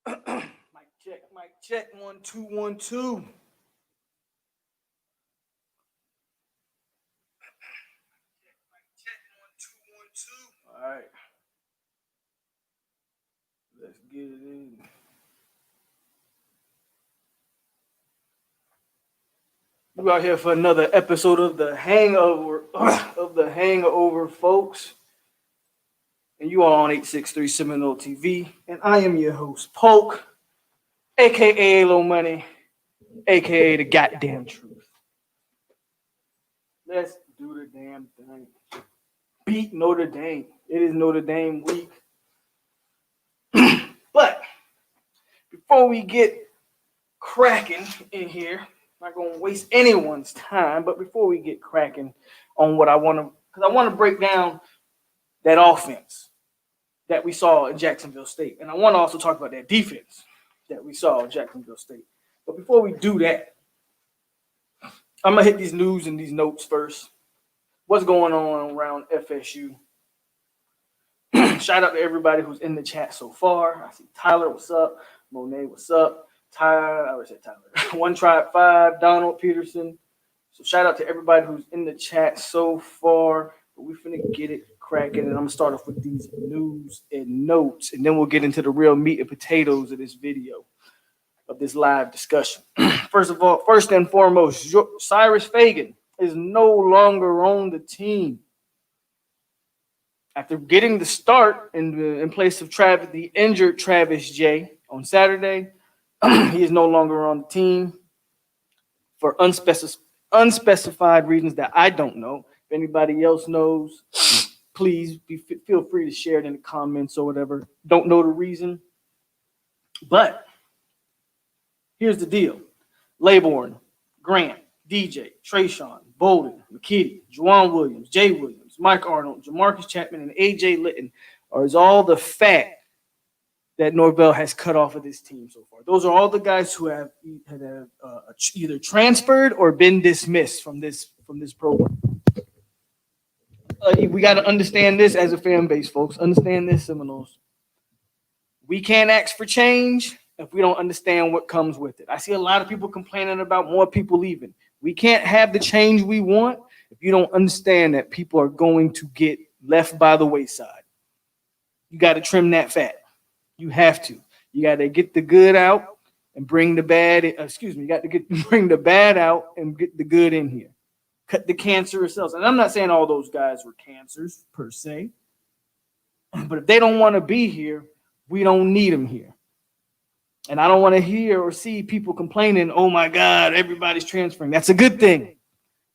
Mic check, 1 2 1 2. Check 1 2 1 2. All right, let's get it in. We're out here for another episode of the Hangover, folks. And you are on 863 Seminole TV, and I am your host, POLK, a.k.a. AloMoney, a.k.a. the goddamn truth. Let's do the damn thing. Beat Notre Dame. It is Notre Dame week. But before we get cracking in here, I'm not going to waste anyone's time, but before we get cracking on what I want to, because I want to break down that offense that we saw in Jacksonville State. And I want to also talk about that defense that we saw in Jacksonville State. But before we do that, I'm going to hit these news and these notes first. What's going on around FSU? Shout out to everybody who's in the chat so far. I see Tyler, what's up? Monet, what's up? Tyler, I already said Tyler. One Tribe 5, Donald Peterson. So shout out to everybody who's in the chat so far. But we finna get it cracking, and I'm gonna start off with these news and notes, and then we'll get into the real meat and potatoes of this video, of this live discussion. First and foremost, Cyrus Fagan is no longer on the team. After getting the start in place of the injured Travis J on Saturday, he is no longer on the team for unspecified reasons that I don't know. If anybody else knows, please feel free to share it in the comments or whatever. Don't know the reason, but here's the deal. Laybourne, Grant, DJ, Trayshawn, Bolden, McKitty, Juwan Williams, Jay Williams, Mike Arnold, Jamarcus Chapman, and A.J. Litton is all the fat that Norvell has cut off of this team so far. Those are all the guys who have either transferred or been dismissed from this program. We got to understand this as a fan base, folks. Understand this, Seminoles. We can't ask for change if we don't understand what comes with it. I see a lot of people complaining about more people leaving. We can't have the change we want if you don't understand that people are going to get left by the wayside. You got to trim that fat. You have to. You got to get the good out and bring the bad. You got to bring the bad out and get the good in here. Cut the cancerous cells. And I'm not saying all those guys were cancers per se, but if they don't want to be here, we don't need them here. And I don't want to hear or see people complaining, oh my God, everybody's transferring. That's a good thing.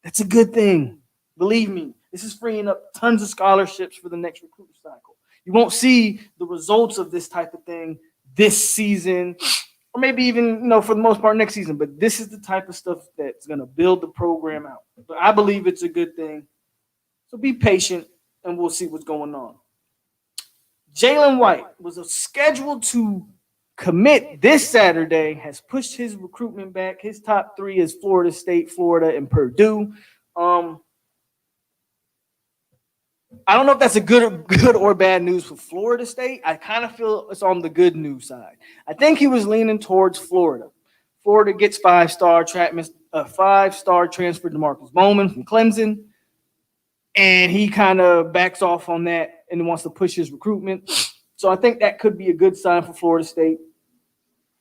That's a good thing. Believe me, this is freeing up tons of scholarships for the next recruiting cycle. You won't see the results of this type of thing this season, or maybe even, for the most part next season. But this is the type of stuff that's going to build the program out. But I believe it's a good thing. So be patient, and we'll see what's going on. Jalen White was scheduled to commit this Saturday, has pushed his recruitment back. His top 3 is Florida State, Florida, and Purdue. I don't know if that's a good or bad news for Florida State. I kind of feel it's on the good news side. I think he was leaning towards Florida. Florida gets 5-star transfer DeMarcus Bowman from Clemson, and he kind of backs off on that and wants to push his recruitment. So I think that could be a good sign for Florida State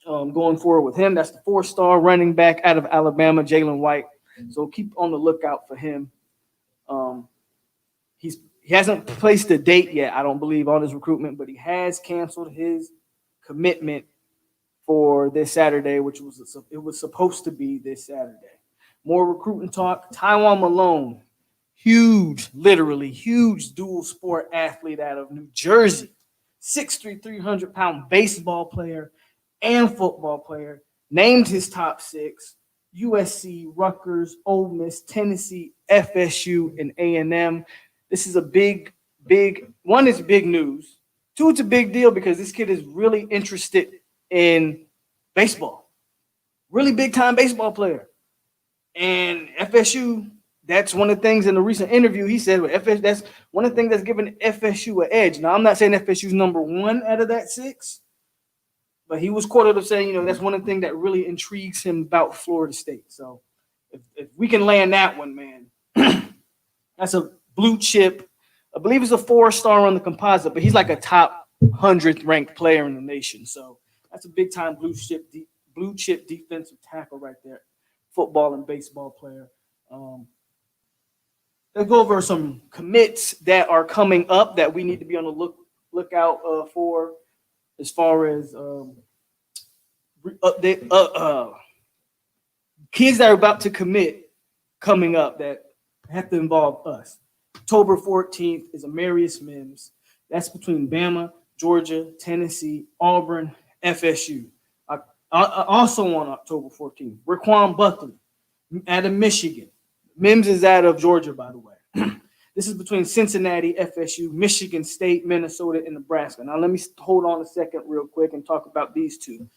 going forward with him. That's the 4-star running back out of Alabama, Jalen White. So keep on the lookout for him. He hasn't placed a date yet, I don't believe, on his recruitment, but he has canceled his commitment for this Saturday, which was supposed to be this Saturday. More recruiting talk. Taiwan Malone, literally huge dual sport athlete out of New Jersey. 6'3", 300-pound baseball player and football player. Named his top 6. USC, Rutgers, Ole Miss, Tennessee, FSU, and A&M. This is a big one. It's big news. 2, it's a big deal because this kid is really interested in baseball. Really big-time baseball player. And FSU, that's one of the things in the recent interview he said, that's one of the things that's giving FSU an edge. Now, I'm not saying FSU's number 1 out of that 6, But he was quoted as saying, that's one of the things that really intrigues him about Florida State. So if we can land that one, man, that's a blue chip. I believe he's a 4-star on the composite, but he's like a top 100th ranked player in the nation. So that's a big time blue chip defensive tackle right there, football and baseball player. Let's go over some commits that are coming up that we need to be on the lookout for, as far as kids that are about to commit coming up that have to involve us. October 14th is Amarius Mims. That's between Bama, Georgia, Tennessee, Auburn, FSU. Also on October 14th, Raquan Buckley out of Michigan. Mims is out of Georgia, by the way. This is between Cincinnati, FSU, Michigan State, Minnesota, and Nebraska. Now, let me hold on a second real quick and talk about these two.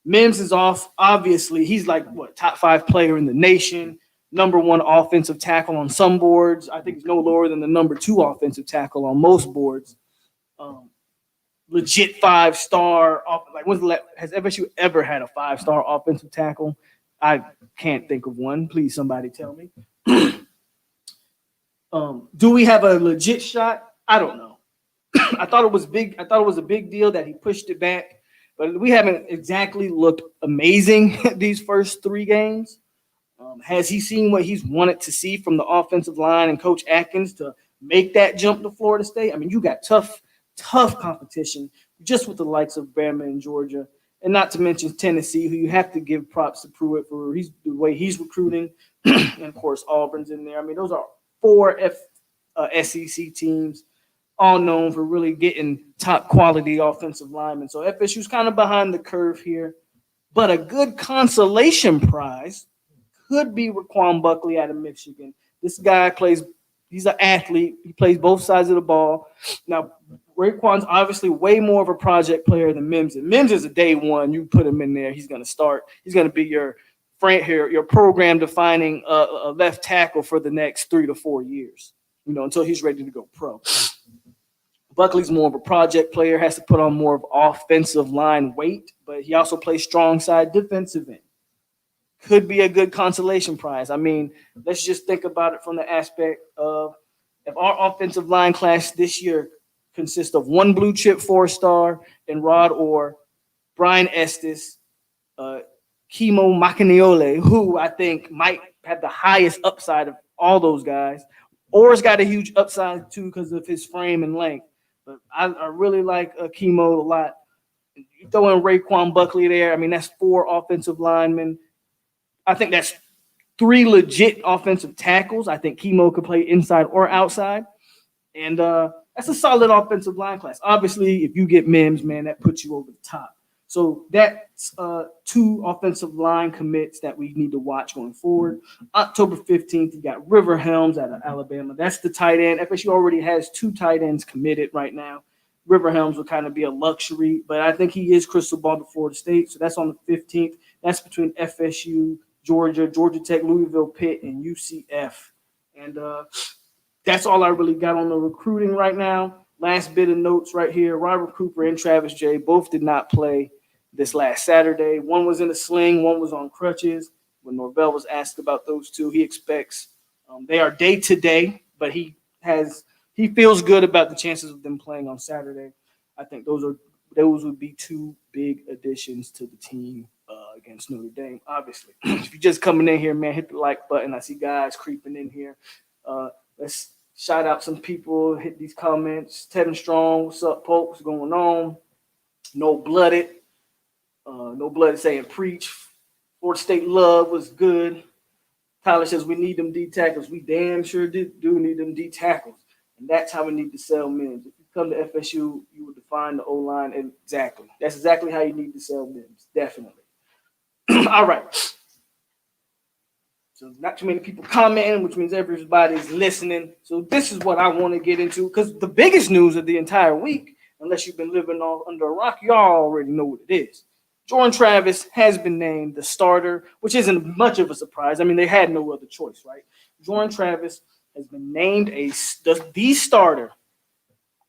Mims is off. Obviously, he's like, top 5 player in the nation, number 1 offensive tackle on some boards. I think he's no lower than the number 2 offensive tackle on most boards. Legit 5-star. Like, has FSU ever had a 5-star offensive tackle? I can't think of one. Please, somebody tell me. Do we have a legit shot? I don't know. I thought it was big. I thought it was a big deal that he pushed it back, but we haven't exactly looked amazing these first 3 games. Has he seen what he's wanted to see from the offensive line and Coach Atkins to make that jump to Florida State? I mean, you got tough competition just with the likes of Bama and Georgia, and not to mention Tennessee, who you have to give props to Pruitt for the way he's recruiting, and of course Auburn's in there. I mean, those are 4 SEC teams, all known for really getting top quality offensive linemen. So FSU's kind of behind the curve here, but a good consolation prize could be Raquan Buckley out of Michigan. This guy he's an athlete. He plays both sides of the ball. Now, Raquan's obviously way more of a project player than Mims. And Mims is a day one. You put him in there, he's going to start. He's going to be your program defining a left tackle for the next 3 to 4 years, until he's ready to go pro. Buckley's more of a project player, has to put on more of offensive line weight, but he also plays strong side defensive end. Could be a good consolation prize. I mean, let's just think about it from the aspect of if our offensive line class this year consists of 1 blue chip 4-star and Rod Orr, Brian Estes, Kimo Macaniole, who I think might have the highest upside of all those guys. Orr's got a huge upside too because of his frame and length. But I really like Kimo a lot. You throw in Raquan Buckley there. I mean, that's 4 offensive linemen. I think that's 3 legit offensive tackles. I think Kimo could play inside or outside. And that's a solid offensive line class. Obviously, if you get Mims, man, that puts you over the top. So that's 2 offensive line commits that we need to watch going forward. October 15th, you got River Helms out of Alabama. That's the tight end. FSU already has 2 tight ends committed right now. River Helms will kind of be a luxury, but I think he is crystal ball to Florida State. So that's on the 15th. That's between FSU, Georgia Tech, Louisville, Pitt, and UCF. And that's all I really got on the recruiting right now. Last bit of notes right here. Robert Cooper and Travis Jay both did not play this last Saturday. One was in a sling, one was on crutches. When Norvell was asked about those two, he expects they are day to day, but he feels good about the chances of them playing on Saturday. I think those would be 2 big additions to the team against Notre Dame. Obviously, if you're just coming in here, man, hit the like button. I see guys creeping in here. Let's shout out some people. Hit these comments. Tevin Strong, what's up, Polk? What's going on? No blooded saying preach. Florida State love was good. Tyler says we need them D tackles. We damn sure do need them D tackles. And that's how we need to sell Mims. If you come to FSU, you would define the O-line exactly. That's exactly how you need to sell Mims. Definitely. All right. So not too many people commenting, which means everybody's listening. So this is what I want to get into, because the biggest news of the entire week, unless you've been living under a rock, y'all already know what it is. Jordan Travis has been named the starter, which isn't much of a surprise. I mean, they had no other choice, right? Jordan Travis has been named the starter.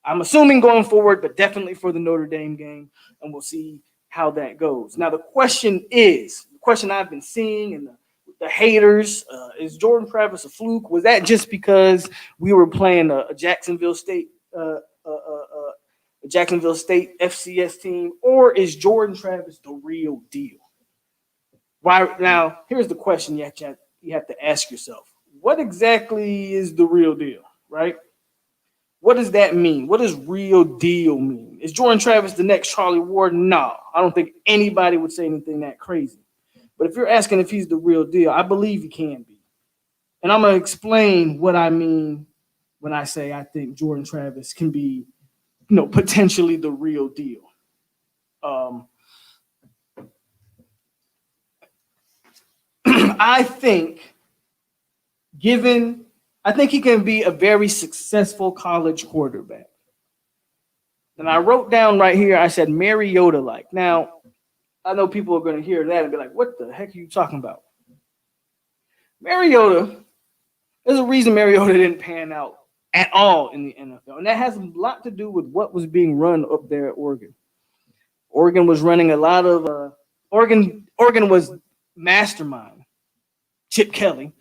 I'm assuming going forward, but definitely for the Notre Dame game. And we'll see how that goes. Now, the question I've been seeing and the haters, is Jordan Travis a fluke? Was that just because we were playing a Jacksonville State FCS team, or is Jordan Travis the real deal? Why? Now, here's the question you have to ask yourself: what exactly is the real deal, right? What does that mean? What does real deal mean? Is Jordan Travis the next Charlie Ward? No, I don't think anybody would say anything that crazy. But if you're asking if he's the real deal, I believe he can be. And I'm going to explain what I mean when I say I think Jordan Travis can be, potentially the real deal. I think he can be a very successful college quarterback. And I wrote down right here, I said Mariota-like. Now, I know people are going to hear that and be like, what the heck are you talking about? Mariota, there's a reason Mariota didn't pan out at all in the NFL. And that has a lot to do with what was being run up there at Oregon. Oregon was running a lot of Oregon was mastermind. Chip Kelly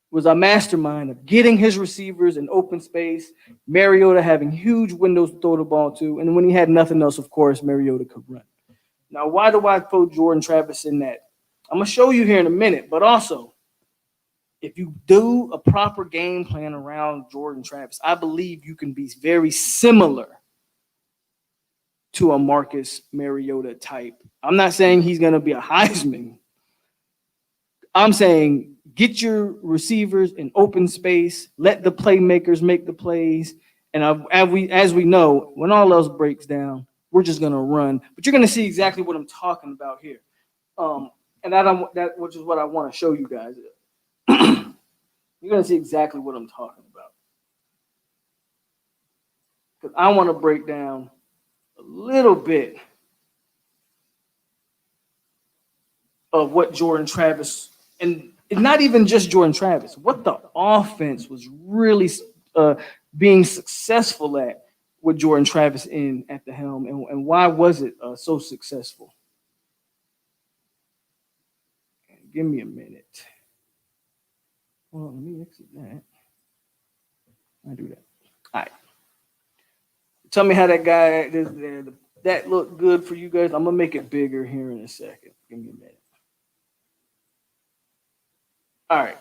was a mastermind of getting his receivers in open space, Mariota having huge windows to throw the ball to, and when he had nothing else, of course, Mariota could run. Now, why do I throw Jordan Travis in that? I'm going to show you here in a minute, but also, if you do a proper game plan around Jordan Travis, I believe you can be very similar to a Marcus Mariota type. I'm not saying he's going to be a Heisman. I'm saying get your receivers in open space, let the playmakers make the plays, and as we know, when all else breaks down, we're just going to run. But you're going to see exactly what I'm talking about here. And that which is what I want to show you guys. You're going to see exactly what I'm talking about. Because I want to break down a little bit of what Jordan Travis, and not even just Jordan Travis, what the offense was really being successful at with Jordan Travis at the helm, and why was it so successful? Give me a minute. Well, let me exit that. I do that. All right. Tell me how that guy, that looked good for you guys. I'm going to make it bigger here in a second. Give me a minute. All right.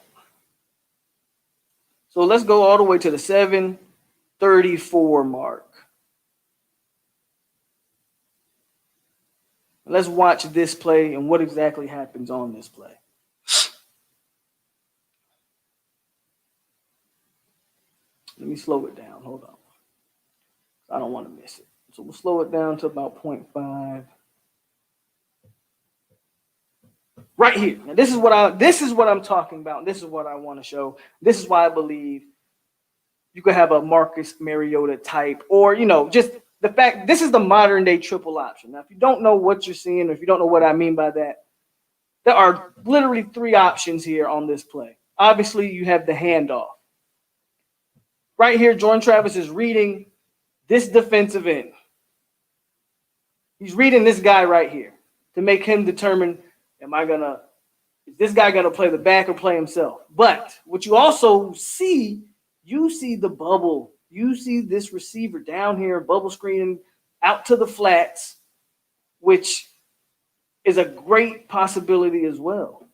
So let's go all the way to the 7:34 mark. Let's watch this play and what exactly happens on this play. Let me slow it down. Hold on. I don't want to miss it. So we'll slow it down to about 0.5. Right here. Now this is what I'm talking about. This is what I want to show. This is why I believe you could have a Marcus Mariota type, or just the fact this is the modern day triple option. Now, if you don't know what you're seeing, or if you don't know what I mean by that, there are literally three options here on this play. Obviously, you have the handoff. Right here, Jordan Travis is reading this defensive end. He's reading this guy right here to make him determine, is this guy going to play the back or play himself? But what you also see, you see the bubble. You see this receiver down here, bubble screening out to the flats, which is a great possibility as well.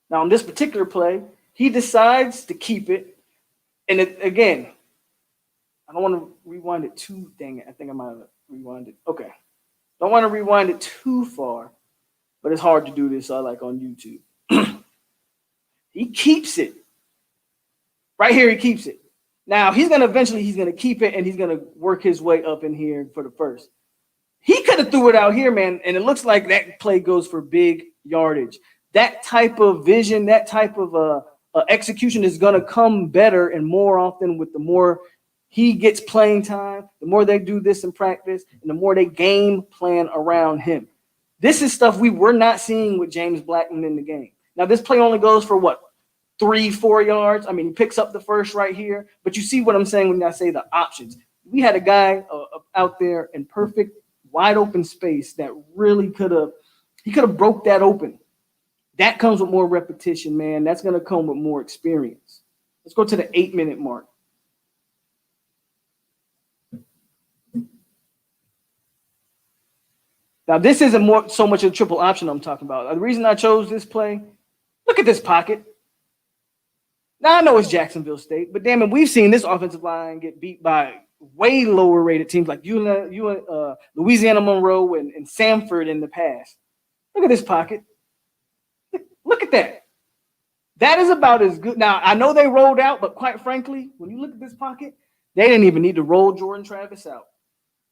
Now, on this particular play, he decides to keep it. And again, I don't want to rewind it too. Dang it, I think I might have rewinded. Okay. Don't want to rewind it too far, but it's hard to do this like on YouTube. He keeps it. Right here, he keeps it. Now, he's going to keep it, and he's going to work his way up in here for the first. He could have threw it out here, man, and it looks like that play goes for big yardage. That type of vision, that type of execution is going to come better and more often with the more he gets playing time, the more they do this in practice, and the more they game plan around him. This is stuff we were not seeing with James Blackman in the game. Now, this play only goes for what? 3-4 yards. I mean, he picks up the first right here, but you see what I'm saying when I say the options. We had a guy out there in perfect wide open space that really he could have broke that open. That comes with more repetition, man. That's going to come with more experience. Let's go to the 8-minute mark. Now, this isn't so much a triple option I'm talking about. The reason I chose this play, look at this pocket. Now, I know it's Jacksonville State, but damn it, we've seen this offensive line get beat by way lower rated teams like Louisiana Monroe and Samford in the past. Look at this pocket. Look at that. That is about as good. Now, I know they rolled out, but quite frankly, when you look at this pocket, they didn't even need to roll Jordan Travis out.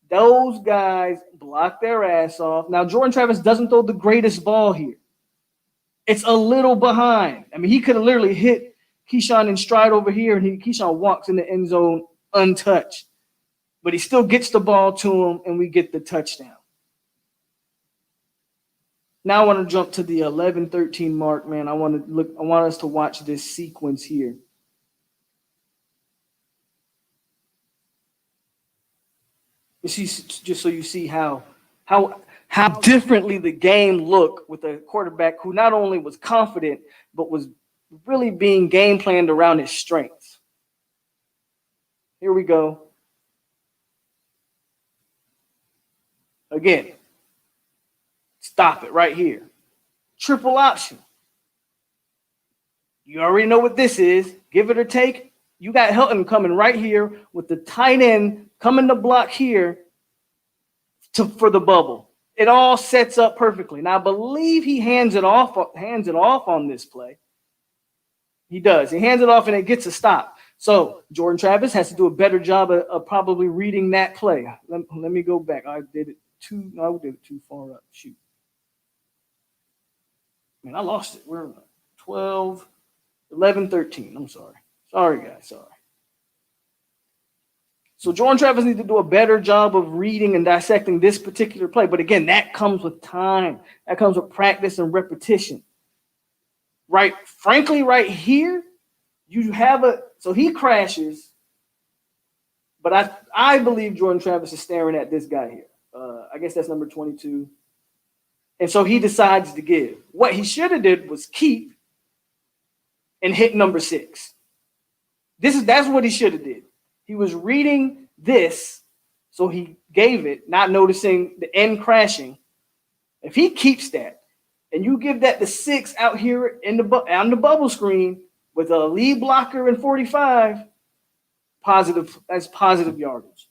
Those guys blocked their ass off. Now, Jordan Travis doesn't throw the greatest ball here. It's a little behind. I mean, he could have literally hit Keyshawn in stride over here, and Keyshawn walks in the end zone untouched. But he still gets the ball to him, and we get the touchdown. Now I want to jump to the 11-13 mark, man. I want us to watch this sequence here. You see, just so you see how differently the game looked with a quarterback who not only was confident, but was really being game planned around his strengths. Here we go. Again, stop it right here. Triple option. You already know what this is. Give it or take. You got Hilton coming right here with the tight end coming to block here for the bubble. It all sets up perfectly. Now, I believe he hands it off on this play. He does. He hands it off and it gets a stop. So Jordan Travis has to do a better job of probably reading that play. Let me go back. I did it too far up. Shoot. Man, I lost it. We're 12, 11, 13. I'm sorry. Sorry, guys. Sorry. So Jordan Travis needs to do a better job of reading and dissecting this particular play. But again, that comes with time. That comes with practice and repetition. Right? Frankly, right here, you have so he crashes, but I believe Jordan Travis is staring at this guy here. I guess that's number 22. And so he decides to give. What he should have did was keep and hit number 6. That's what he should have did. He was reading this, so he gave it, not noticing the end crashing. If he keeps that, and you give that to 6 out here on the bubble screen with a lead blocker and 45, that's positive yardage.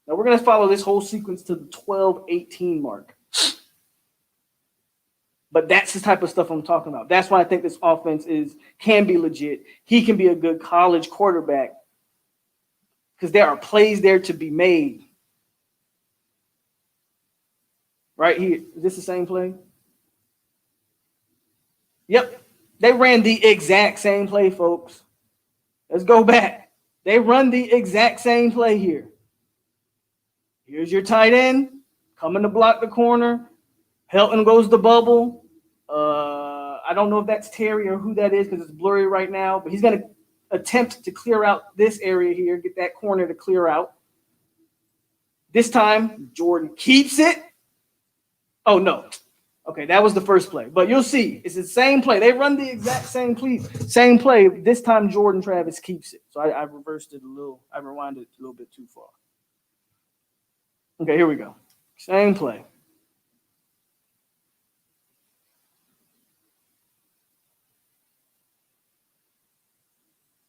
Now we're going to follow this whole sequence to the 12-18 mark. But that's the type of stuff I'm talking about. That's why I think this offense can be legit. He can be a good college quarterback because there are plays there to be made. Right here. Is this the same play? Yep. They ran the exact same play, folks. Let's go back. They run the exact same play here. Here's your tight end coming to block the corner. Helton goes the bubble. I don't know if that's Terry or who that is because it's blurry right now, but he's going to attempt to clear out this area here, get that corner to clear out. This time, Jordan keeps it. Oh, no. Okay, that was the first play. But you'll see, it's the same play. They run the exact same play. This time, Jordan Travis keeps it. So I reversed it a little. I rewinded it a little bit too far. Okay, here we go. Same play.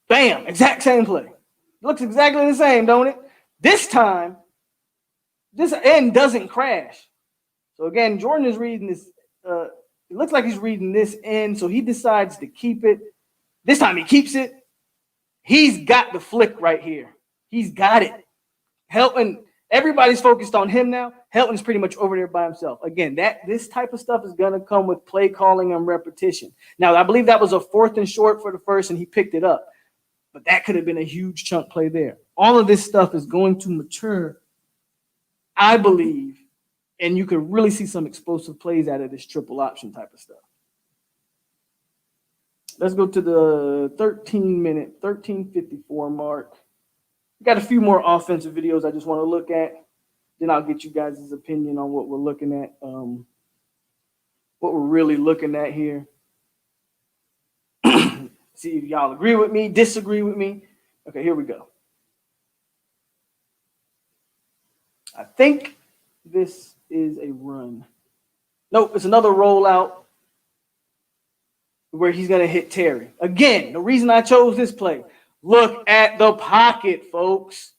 Bam, exact same play. Looks exactly the same, don't it? This time, this end doesn't crash. So again, Jordan is reading this. It looks like he's reading this end, so he decides to keep it. This time he keeps it. He's got the flick right here. He's got it. Helton, everybody's focused on him now. Helton's pretty much over there by himself. Again, this type of stuff is going to come with play calling and repetition. Now, I believe that was a 4th and short for the first, and he picked it up. But that could have been a huge chunk play there. All of this stuff is going to mature, I believe, and you could really see some explosive plays out of this triple option type of stuff. Let's go to the 13:54 mark. We got a few more offensive videos I just want to look at Then I'll get you guys' opinion on what we're looking at, what we're really looking at here. See if y'all agree with me, disagree with me. Okay, here we go. I think this is a run. Nope, it's another rollout where he's going to hit Terry. Again, the reason I chose this play, look at the pocket, folks.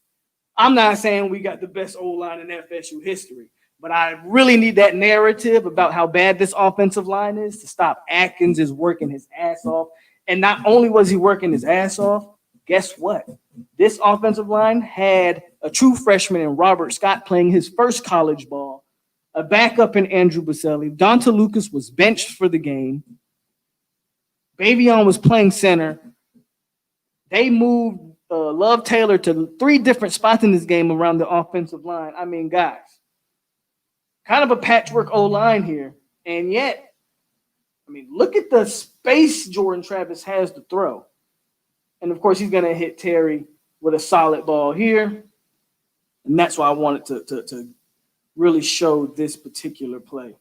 I'm not saying we got the best O-line in FSU history, but I really need that narrative about how bad this offensive line is to stop. Atkins is working his ass off. And not only was he working his ass off, guess what? This offensive line had a true freshman in Robert Scott playing his first college ball, a backup in Andrew Baselli. Donta Lucas was benched for the game. Bavion was playing center. They moved Love Taylor to 3 different spots in this game around the offensive line. I mean, guys, kind of a patchwork O-line here. And yet, I mean, look at the space Jordan Travis has to throw. And, of course, he's going to hit Terry with a solid ball here. And that's why I wanted to really show this particular play.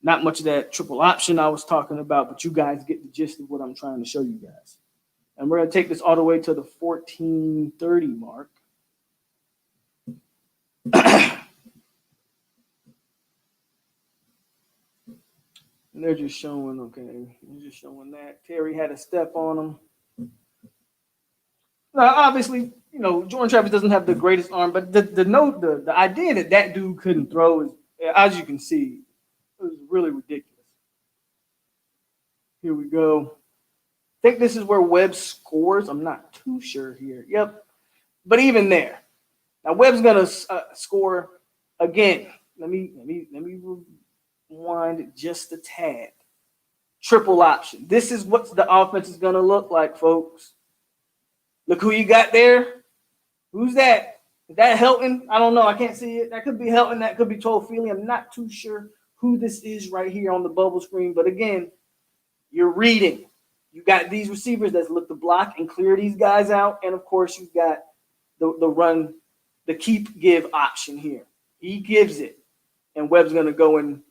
Not much of that triple option I was talking about, but you guys get the gist of what I'm trying to show you guys. And we're going to take this all the way to the 14:30 mark. And they're just showing, okay, they're just showing that Terry had a step on him. Now, obviously, you know, Jordan Travis doesn't have the greatest arm, but the idea that that dude couldn't throw is, as you can see, it was really ridiculous. Here we go. I think this is where Webb scores. I'm not too sure here. Yep. But even there. Now Webb's gonna score again. Let me rewind it just a tad. Triple option. This is what the offense is gonna look like, folks. Look who you got there. Who's that? Is that Helton? I don't know. I can't see it. That could be Helton. That could be Toafili. I'm not too sure who this is right here on the bubble screen. But again, you're reading. You got these receivers that look to block and clear these guys out. And, of course, you've got the run, the keep-give option here. He gives it. And Webb's going to go in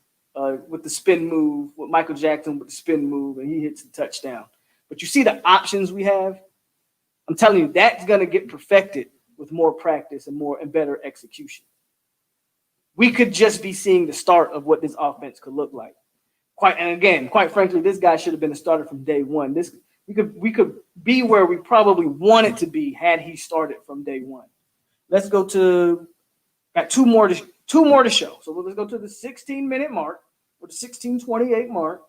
with the spin move, with Michael Jackson with the spin move, and he hits the touchdown. But you see the options we have? I'm telling you, that's going to get perfected with more practice and better execution. We could just be seeing the start of what this offense could look like. Quite frankly, this guy should have been a starter from day one. We could be where we probably wanted to be had he started from day one. Let's go to got two more to show. So let's go to the 16-minute mark or the 16:28 mark.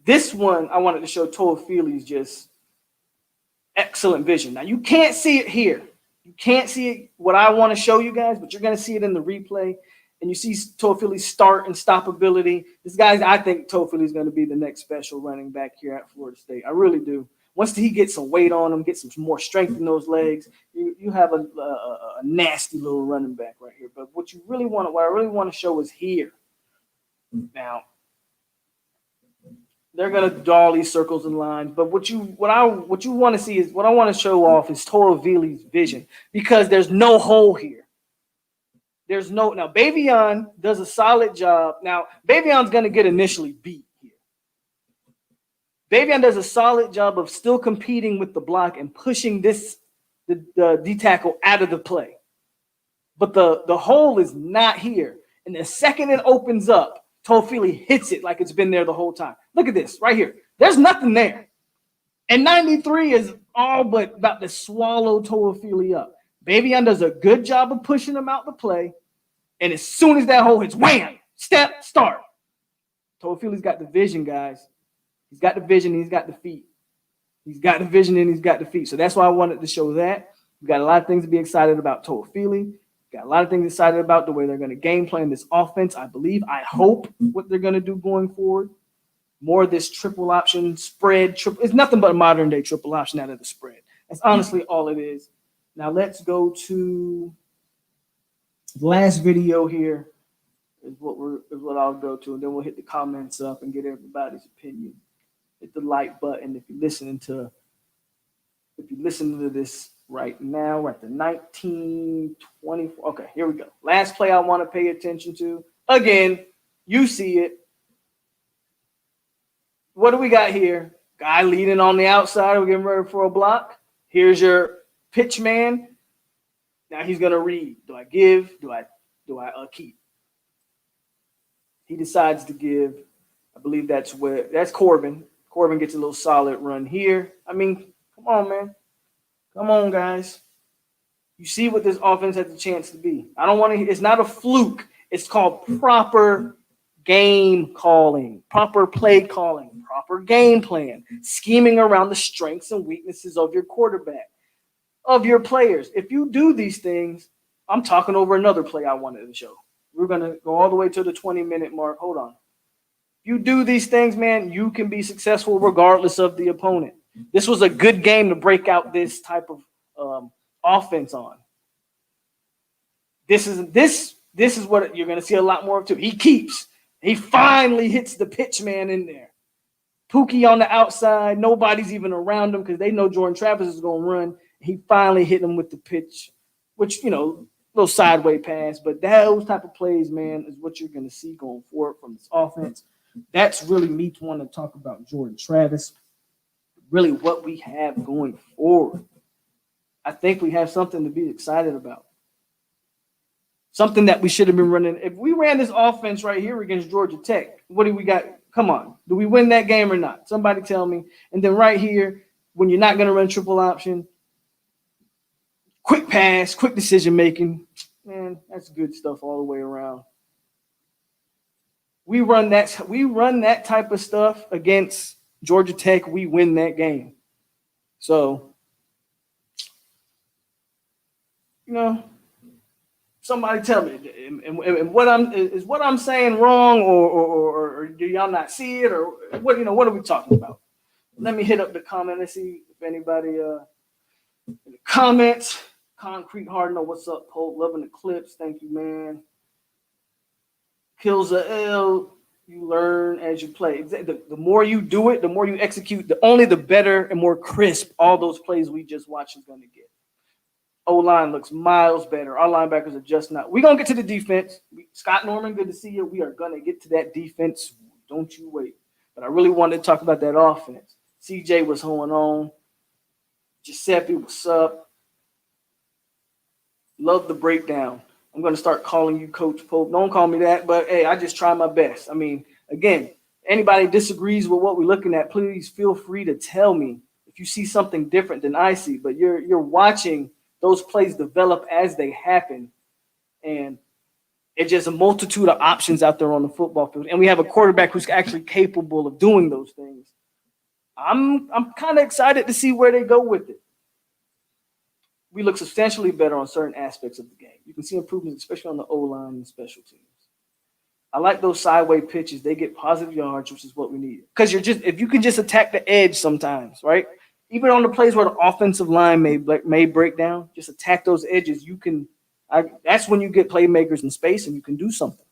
This one I wanted to show Toafili's just excellent vision. Now you can't see it here. You can't see it, what I want to show you guys, but you're going to see it in the replay. And you see Toafili's start and stop ability. This guy's, I think Toafili's going to be the next special running back here at Florida State. I really do. Once he gets some weight on him, get some more strength in those legs, you have a nasty little running back right here. But what I really want to show is here. Now, they're going to draw these circles and lines, but what you want to see is what I want to show off is Toafili's vision, because there's no hole here. There's no now. Bavion does a solid job. Now Bavion's going to get initially beat here. Bavion does a solid job of still competing with the block and pushing the D tackle out of the play, but the hole is not here. And the second it opens up, Toafili hits it like it's been there the whole time. Look at this right here. There's nothing there. And 93 is all but about to swallow Toafili up. Bavion does a good job of pushing him out the play. And as soon as that hole hits, wham, step, start. Toafili's got the vision, guys. He's got the vision and he's got the feet. He's got the vision and he's got the feet. So that's why I wanted to show that. We've got a lot of things to be excited about Toafili. Got a lot of things excited about the way they're going to game plan this offense. I hope what they're going to do going forward. More of this triple option spread. It's nothing but a modern day triple option out of the spread. That's honestly all it is. Now let's go to the last video here. Is what I'll go to, and then we'll hit the comments up and get everybody's opinion. Hit the like button if you're listening to if you listen to this right now, we're at the 1924. Okay, here we go. Last play I want to pay attention to. Again, you see it. What do we got here? Guy leading on the outside. We're getting ready for a block. Here's your pitch man. Now he's gonna read. Do I give? Do I keep? He decides to give. I believe that's Corbin. Corbin gets a little solid run here. I mean, come on, man. Come on, guys. You see what this offense has a chance to be. I don't want to. It's not a fluke. It's called proper game calling, proper play calling, proper game plan, scheming around the strengths and weaknesses of your quarterback, of your players. If you do these things, I'm talking over another play I wanted to show. We're going to go all the way to the 20-minute mark. Hold on. If you do these things, man, you can be successful regardless of the opponent. This was a good game to break out this type of offense on. This is what you're going to see a lot more of too. He keeps. He finally hits the pitch man in there. Pookie on the outside. Nobody's even around him because they know Jordan Travis is going to run. He finally hit him with the pitch, which, you know, little sideway pass. But those type of plays, man, is what you're going to see going forward from this offense. That's really me wanting to talk about Jordan Travis. Really what we have going forward. I think we have something to be excited about. Something that we should have been running. If we ran this offense right here against Georgia Tech, what do we got? Come on. Do we win that game or not? Somebody tell me. And then right here, when you're not going to run triple option, quick pass, quick decision making, man, that's good stuff all the way around. We run that type of stuff against Georgia Tech, we win that game. So, you know, somebody tell me, and what I'm saying wrong, or do y'all not see it, or what? You know, what are we talking about? Let me hit up the comment. Let's see if anybody in the comments. Concrete Hardener, what's up, Polk? Loving the clips. Thank you, man. Kills a L. You learn as you play. The more you do it, the more you execute, the better and more crisp all those plays we just watched is going to get. O-line looks miles better. Our linebackers are just not. We're going to get to the defense. Scott Norman, good to see you. We are going to get to that defense. Don't you wait. But I really wanted to talk about that offense. CJ was holding on. Giuseppe, what's up? Love the breakdown. I'm going to start calling you Coach Pope. Don't call me that, but hey, I just try my best. I mean, again, anybody disagrees with what we're looking at, please feel free to tell me if you see something different than I see. But you're watching those plays develop as they happen, and it's just a multitude of options out there on the football field. And we have a quarterback who's actually capable of doing those things. I'm kind of excited to see where they go with it. We look substantially better on certain aspects of the game. You can see improvements, especially on the O-line and special teams. I like those sideway pitches. They get positive yards, which is what we need. Because if you can just attack the edge sometimes, right? Even on the plays where the offensive line may break down, just attack those edges. That's when you get playmakers in space and you can do something.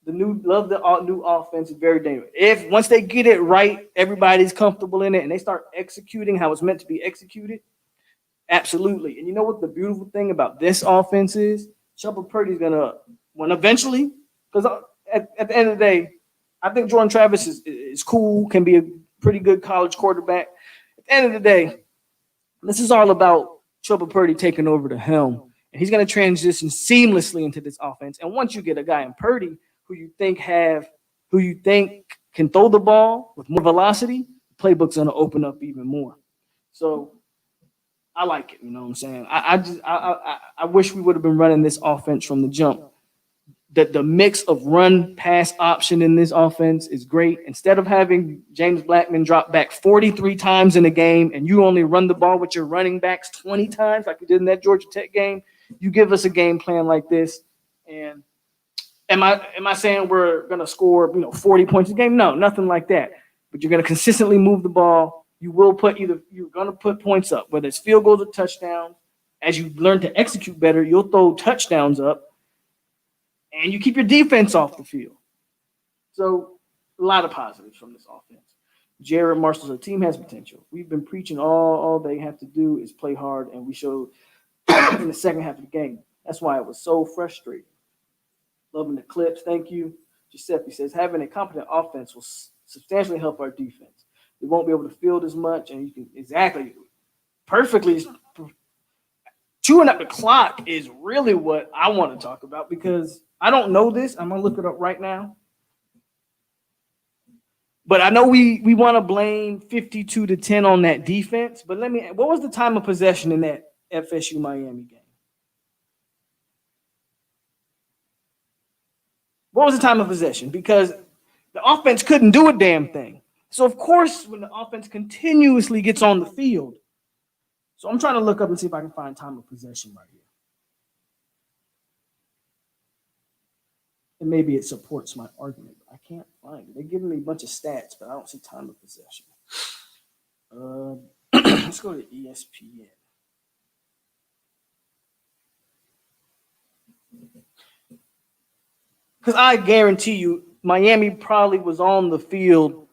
The new offense is very dangerous. If once they get it right, everybody's comfortable in it, and they start executing how it's meant to be executed. Absolutely. And you know what the beautiful thing about this offense is? Chuba Purdy's going to win eventually, because at the end of the day, I think Jordan Travis is cool, can be a pretty good college quarterback. At the end of the day, this is all about Chuba Purdy taking over the helm, and he's going to transition seamlessly into this offense. And once you get a guy in Purdy who you think can throw the ball with more velocity, the playbook's going to open up even more. So I like it, you know what I'm saying? I wish we would have been running this offense from the jump. The mix of run pass option in this offense is great. Instead of having James Blackman drop back 43 times in a game and you only run the ball with your running backs 20 times like you did in that Georgia Tech game, you give us a game plan like this. And am I saying we're gonna score 40 points a game? No, nothing like that. But you're gonna consistently move the ball. You're gonna put points up, whether it's field goals or touchdowns. As you learn to execute better, you'll throw touchdowns up, and you keep your defense off the field. So a lot of positives from this offense. Jared Marshall's a team has potential. We've been preaching all they have to do is play hard, and we showed in the second half of the game. That's why it was so frustrating. Loving the clips. Thank you. Giuseppe says having a competent offense will substantially help our defense. We won't be able to field as much, and you can exactly perfectly chewing up the clock is really what I want to talk about because I don't know this. I'm gonna look it up right now. But I know we want to blame 52-10 on that defense. But what was the time of possession in that FSU Miami game? What was the time of possession? Because the offense couldn't do a damn thing. So, of course, when the offense continuously gets on the field. So I'm trying to look up and see if I can find time of possession right here. And maybe it supports my argument. But I can't find it. They're giving me a bunch of stats, but I don't see time of possession. Let's go to ESPN. Because I guarantee you, Miami probably was on the field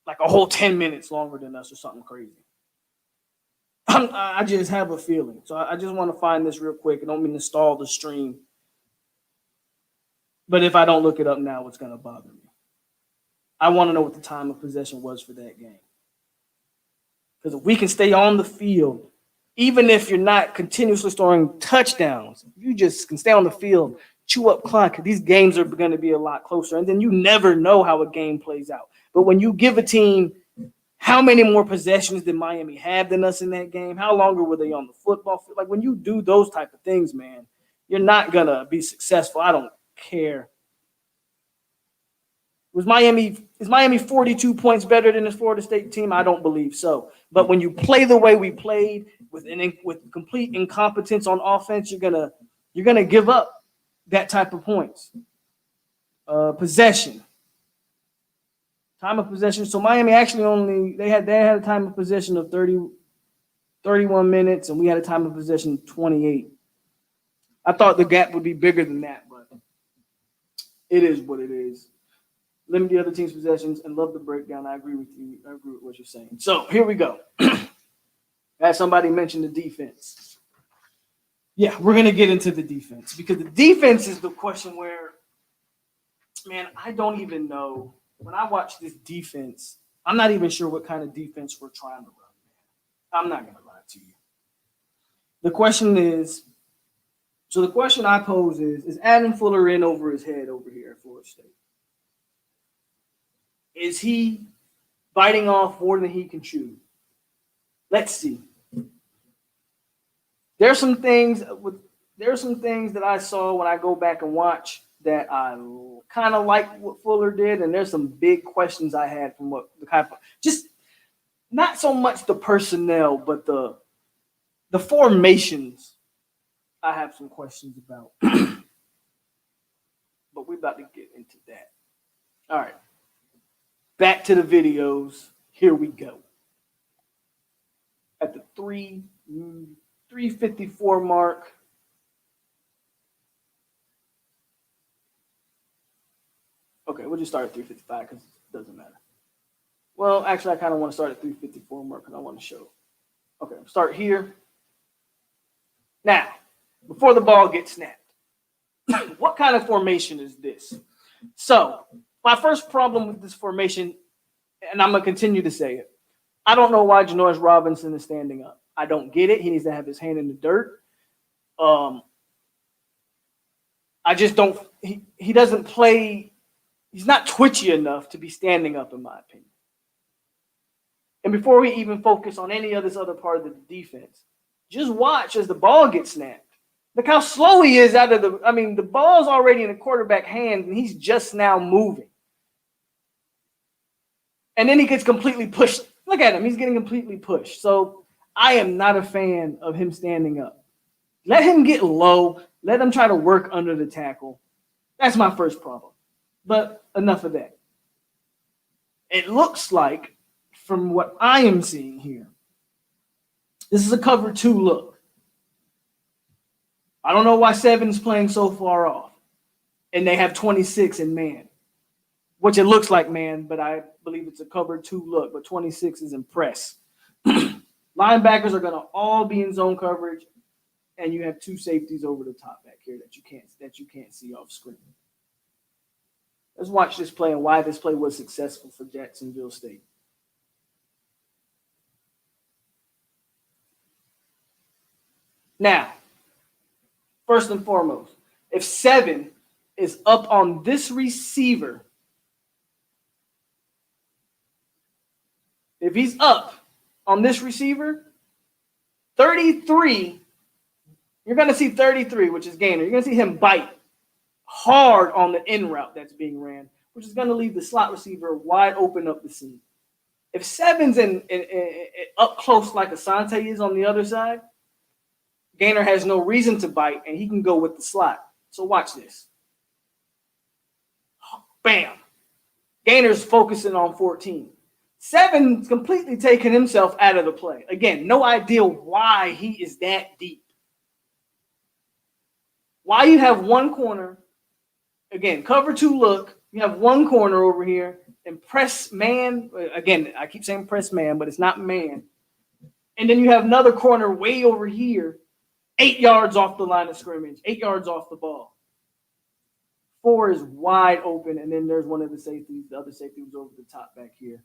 like a whole 10 minutes longer than us or something crazy. I just have a feeling. So I just want to find this real quick. I don't mean to stall the stream. But if I don't look it up now, it's going to bother me. I want to know what the time of possession was for that game. Because if we can stay on the field, even if you're not continuously scoring touchdowns, you just can stay on the field, chew up clock. These games are going to be a lot closer. And then you never know how a game plays out. But when you give a team how many more possessions did Miami have than us in that game? How longer were they on the football field? Like when you do those type of things, man, you're not going to be successful. I don't care. Is Miami 42 points better than this Florida State team? I don't believe so. But when you play the way we played with complete incompetence on offense, you're gonna give up that type of points. Possession. Time of possession. So Miami actually they had a time of possession of 31 minutes, and we had a time of possession of 28. I thought the gap would be bigger than that, but it is what it is. Limit the other team's possessions and love the breakdown. I agree with you. I agree with what you're saying. So here we go. As somebody mentioned the defense. Yeah, we're going to get into the defense because the defense is the question where, man, I don't even know. When I watch this defense, I'm not even sure what kind of defense we're trying to run. I'm not going to lie to you. The question I pose is Adam Fuller in over his head over here at Florida State? Is he biting off more than he can chew? Let's see. There's some things that I saw when I go back and watch that I kind of like what Fuller did, and there's some big questions I had from what the kind of just not so much the personnel, but the formations. I have some questions about, but we're about to get into that. All right. Back to the videos. Here we go. At the 3:54 mark. Okay, we'll just start at 3:55 because it doesn't matter. Well, actually, I kind of want to start at 3:54 mark because I want to show. Okay, start here. Now, before the ball gets snapped, what kind of formation is this? So, my first problem with this formation, and I'm going to continue to say it, I don't know why Janoris Robinson is standing up. I don't get it. He needs to have his hand in the dirt. I just don't – he doesn't play – he's not twitchy enough to be standing up, in my opinion. And before we even focus on any of this other part of the defense, just watch as the ball gets snapped. Look how slow he is out of the ball's already in the quarterback hand, and he's just now moving. And then he gets completely pushed. Look at him. He's getting completely pushed. So I am not a fan of him standing up. Let him get low. Let him try to work under the tackle. That's my first problem. But enough of that. It looks like, from what I am seeing here, this is a cover 2 look. I don't know why 7's playing so far off. And they have 26 in man. which it looks like man, but I believe it's a cover 2 look, but 26 is in press. Linebackers are going to all be in zone coverage, and you have 2 safeties over the top back here that you can't see off screen. Let's watch this play and why this play was successful for Jacksonville State. Now, first and foremost, if 7 is up on this receiver, if he's up on this receiver, 33, you're going to see 33, which is Gainer. You're going to see him bite hard on the in route that's being ran, which is going to leave the slot receiver wide open up the seam. If 7's in up close like Asante is on the other side, Gainer has no reason to bite, and he can go with the slot. So watch this. Bam. Gainer's focusing on 14. 7's completely taking himself out of the play. Again, no idea why he is that deep. Why you have one corner, again, cover 2 look, you have one corner over here, and press man, again, I keep saying press man, but it's not man. And then you have another corner way over here, 8 yards off the line of scrimmage, 8 yards off the ball. 4 is wide open, and then there's one of the safeties. The other safety was over the top back here.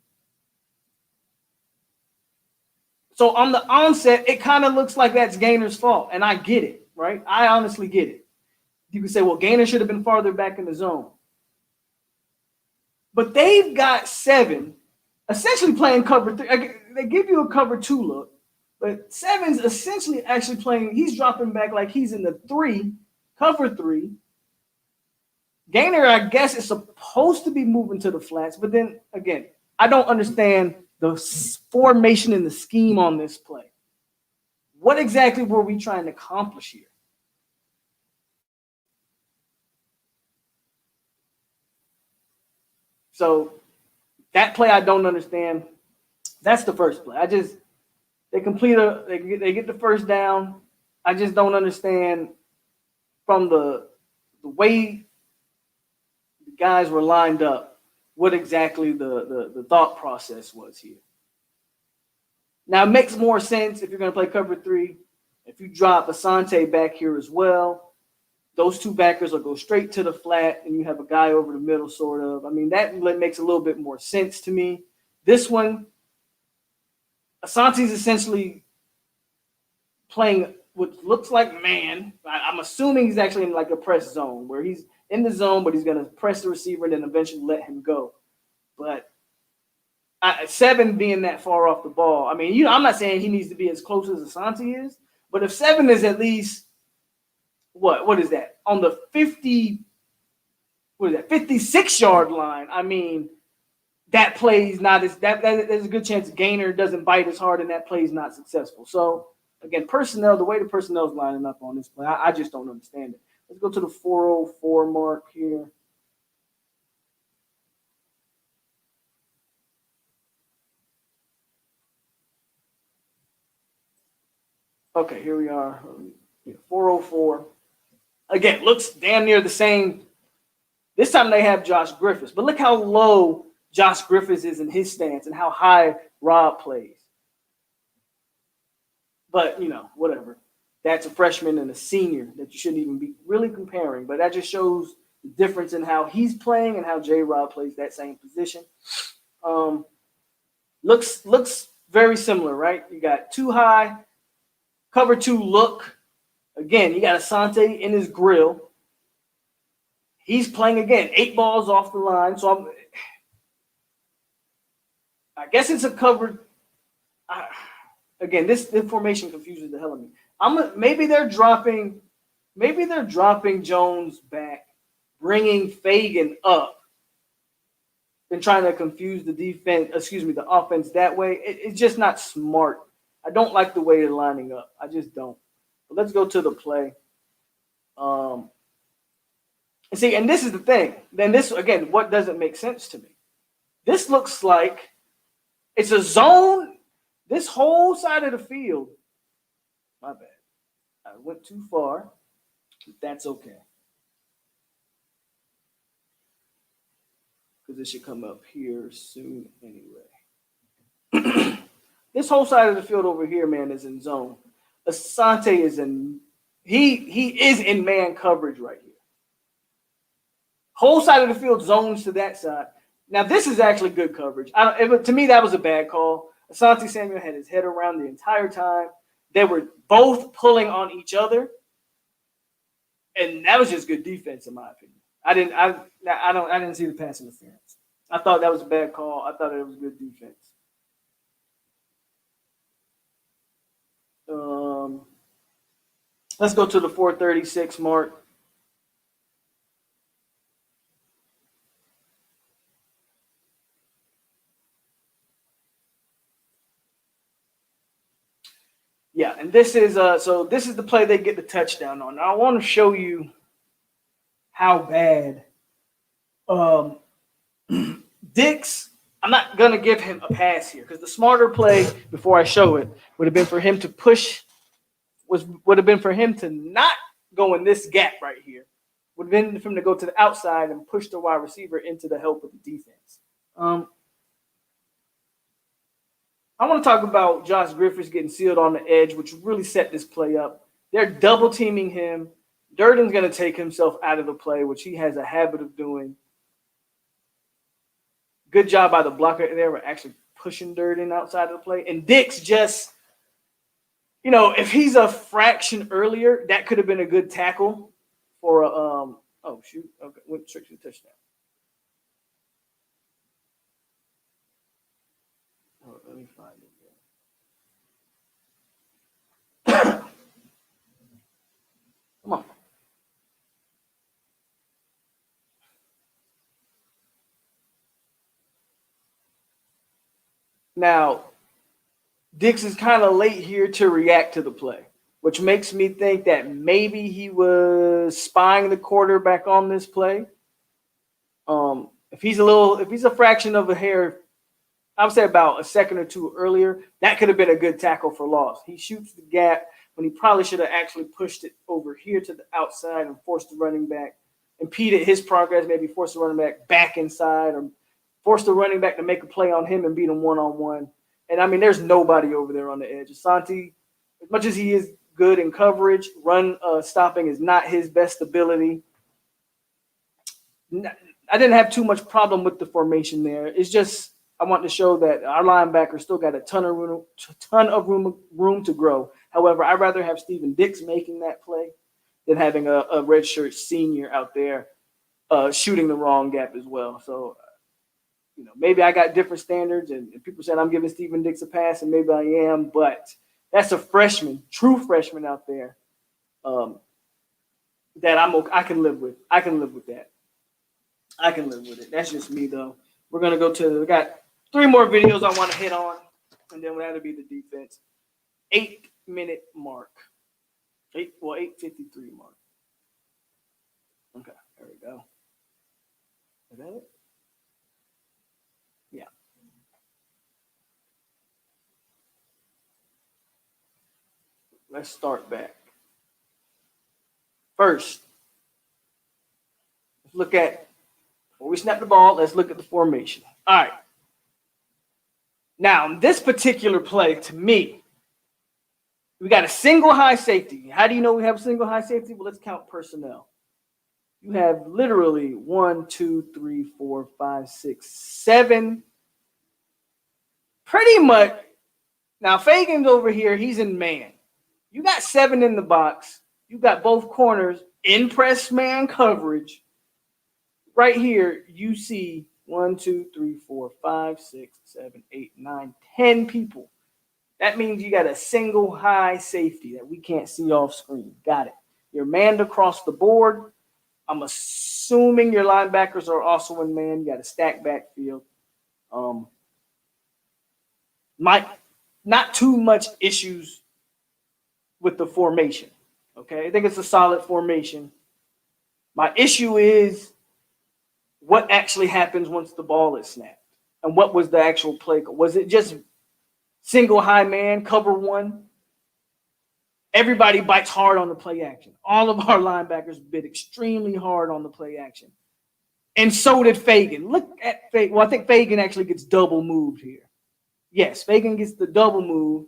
So on the onset, it kind of looks like that's Gainer's fault, and I get it, right? I honestly get it. You can say, well, Gainer should have been farther back in the zone. But they've got 7 essentially playing cover 3. They give you a cover 2 look, but 7's essentially actually playing, he's dropping back like he's in the 3, cover 3. Gainer, I guess, is supposed to be moving to the flats, but then, again, I don't understand the formation and the scheme on this play. What exactly were we trying to accomplish here? So that play I don't understand. That's the first play. They get the first down. I just don't understand from the way the guys were lined up what exactly the thought process was here. Now, it makes more sense if you're going to play cover 3. If you drop Asante back here as well, those 2 backers will go straight to the flat, and you have a guy over the middle, sort of. I mean, that makes a little bit more sense to me. This one, Asante's essentially playing what looks like man. I'm assuming he's actually in like a press zone where he's in the zone, but he's going to press the receiver and then eventually let him go. But 7 being that far off the ball, I mean, I'm not saying he needs to be as close as Asante is, but if 7 is at least what is that on the 56-yard line? I mean, that play's not as there's a good chance Gainer doesn't bite as hard, and that play's not successful. So again, the way the personnel's lining up on this play, I just don't understand it. Let's go to the 404 mark here. Okay, here we are. 404. Again, looks damn near the same. This time they have Josh Griffiths, but look how low Josh Griffiths is in his stance and how high Rob plays. But, whatever. That's a freshman and a senior that you shouldn't even be really comparing, but that just shows the difference in how he's playing and how J-Rob plays that same position. Looks very similar, right? You got 2 high, cover 2 look. Again, you got Asante in his grill. He's playing, again, 8 balls off the line. So I guess it's a cover. Again, this information confuses the hell out of me. Maybe they're dropping Jones back, bringing Fagan up, and trying to confuse the offense that way. It's just not smart. I don't like the way they're lining up. I just don't. But let's go to the play. And this is the thing. Then this, again, what doesn't make sense to me? This looks like it's a zone. This whole side of the field, my bad. I went too far. But that's okay. because it should come up here soon anyway. This whole side of the field over here, man, is in zone. Asante is in he is in man coverage right here. Whole side of the field zones to that side. Now this is actually good coverage. To me, that was a bad call. Asante Samuel had his head around the entire time. They were both pulling on each other, and that was just good defense in my opinion. I didn't see the pass interference. I thought that was a bad call. I thought it was good defense. Let's go to the 4:36 mark. Yeah, and this is this is the play they get the touchdown on. Now I want to show you how bad Dix. I'm not gonna give him a pass here because the smarter play before I show it would have been for him to push. Would have been for him to not go in this gap right here. Would have been for him to go to the outside and push the wide receiver into the help of the defense. I want to talk about Josh Griffiths getting sealed on the edge, which really set this play up. They're double teaming him. Durden's going to take himself out of the play, which he has a habit of doing. Good job by the blocker there. We're actually pushing Durden outside of the play. And Dix just, if he's a fraction earlier, that could have been a good tackle for a oh shoot. Okay, went straight to the touchdown. Oh, let me find it again. Come on. Now, Dix is kind of late here to react to the play, which makes me think that maybe he was spying the quarterback on this play. If he's a fraction of a hair, I would say about a second or two earlier, that could have been a good tackle for loss. He shoots the gap when he probably should have actually pushed it over here to the outside and forced the running back, impeded his progress, maybe forced the running back inside or forced the running back to make a play on him and beat him one-on-one. And, I mean, there's nobody over there on the edge. Asante, as much as he is good in coverage, run stopping is not his best ability. I didn't have too much problem with the formation there. It's just I want to show that our linebackers still got a ton of room to grow. However, I'd rather have Steven Dix making that play than having a redshirt senior out there shooting the wrong gap as well. So, maybe I got different standards, and people said I'm giving Steven Dix a pass, and maybe I am, but that's a freshman, true freshman out there that I can live with. I can live with that. I can live with it. That's just me, though. We're going to we got 3 more videos I want to hit on, and then that'll be the defense. 8-minute mark. 8:53 mark. Okay, there we go. Is that it? Yeah. Let's start back. First, let's look at, before we snap the ball, let's look at the formation. All right. Now, this particular play, to me, we got a single high safety. How do you know we have a single high safety? Well, let's count personnel. You have literally 1, 2, 3, 4, 5, 6, 7. Pretty much. Now, Fagan's over here. He's in man. You got 7 in the box. You got both corners in press man coverage. Right here, you see 1, 2, 3, 4, 5, 6, 7, 8, 9, 10 people. That means you got a single high safety that we can't see off screen. Got it. You're manned across the board. I'm assuming your linebackers are also in man. You got a stacked backfield. Not too much issues with the formation. Okay, I think it's a solid formation. My issue is what actually happens once the ball is snapped, and what was the actual play? Was it just single high man, cover one? Everybody bites hard on the play action. All of our linebackers bit extremely hard on the play action. And so did Fagan. Look at Fagan. Well, I think Fagan actually gets double moved here. Yes, Fagan gets the double move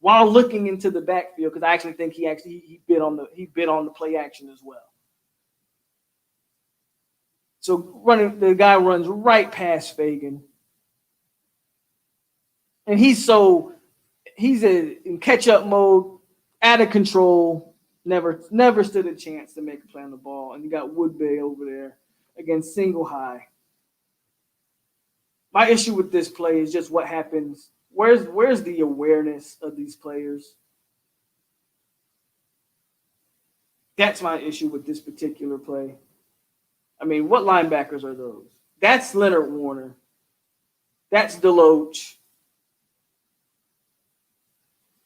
while looking into the backfield because I actually think he bid on the play action as well. So the guy runs right past Fagan, and he's in catch up mode, out of control. Never stood a chance to make a play on the ball, and you got Woodbay over there again, single high. My issue with this play is just what happens. Where's the awareness of these players? That's my issue with this particular play. I mean, what linebackers are those? That's Leonard Warner. That's Deloach.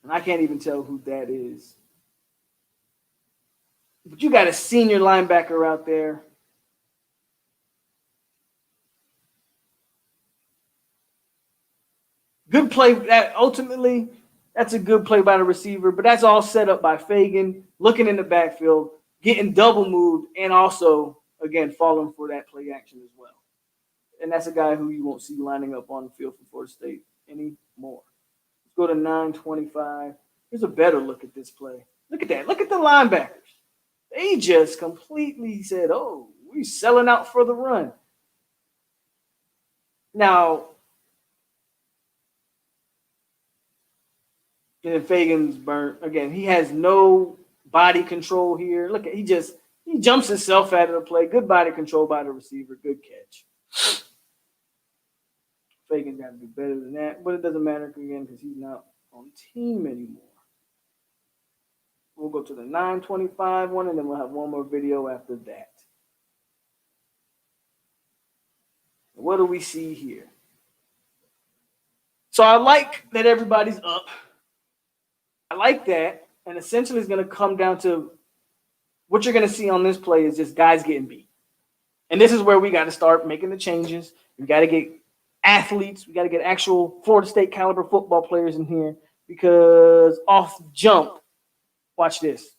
And I can't even tell who that is. But you got a senior linebacker out there. Good play. Ultimately, that's a good play by the receiver, but that's all set up by Fagan, looking in the backfield, getting double moved, and also, again, falling for that play action as well. And that's a guy who you won't see lining up on the field for Florida State anymore. Let's go to 9:25. Here's a better look at this play. Look at that. Look at the linebackers. They just completely said, oh, we're selling out for the run. Now, and Fagan's burnt. Again, he has no body control here. Look, he jumps himself out of the play. Good body control by the receiver. Good catch. Fagan's got to do better than that, but it doesn't matter again because he's not on team anymore. We'll go to the 9:25 one, and then we'll have one more video after that. What do we see here? So I like that everybody's up. I like that, and essentially it's going to come down to what you're going to see on this play is just guys getting beat. And this is where we got to start making the changes. We got to get athletes. We got to get actual Florida State caliber football players in here because off jump, watch this.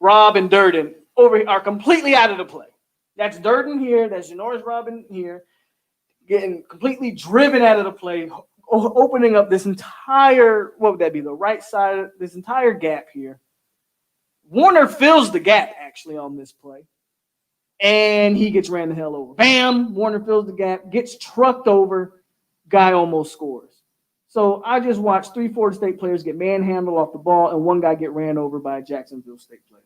Rob and Durden are completely out of the play. That's Durden here. That's Janoris Robin here, getting completely driven out of the play, opening up this entire, what would that be, the right side, this entire gap here. Warner fills the gap, actually, on this play. And he gets ran the hell over. Bam! Warner fills the gap, gets trucked over, guy almost scores. So I just watched 3 Florida State players get manhandled off the ball and one guy get ran over by a Jacksonville State player.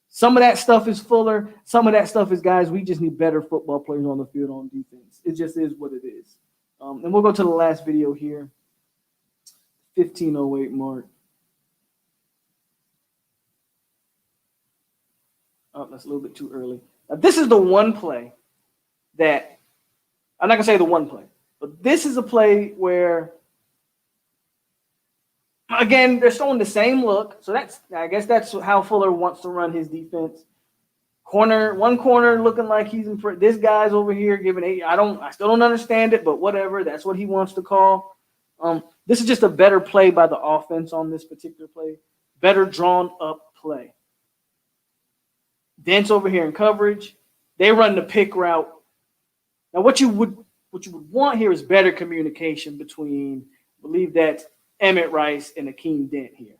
Some of that stuff is Fuller. Some of that stuff is guys, we just need better football players on the field on defense. It just is what it is. And we'll go to the last video here. 15:08 mark. Oh, that's a little bit too early. Now, this is the one play that, I'm not going to say the one play, but this is a play where, again, they're showing the same look. So I guess that's how Fuller wants to run his defense. One corner looking like he's in front. This guy's over here giving I still don't understand it, but whatever. That's what he wants to call. This is just a better play by the offense on this particular play. Better drawn up play. Dent's over here in coverage. They run the pick route. Now, what you would want here is better communication between, I believe that's Emmett Rice and Akeem Dent here.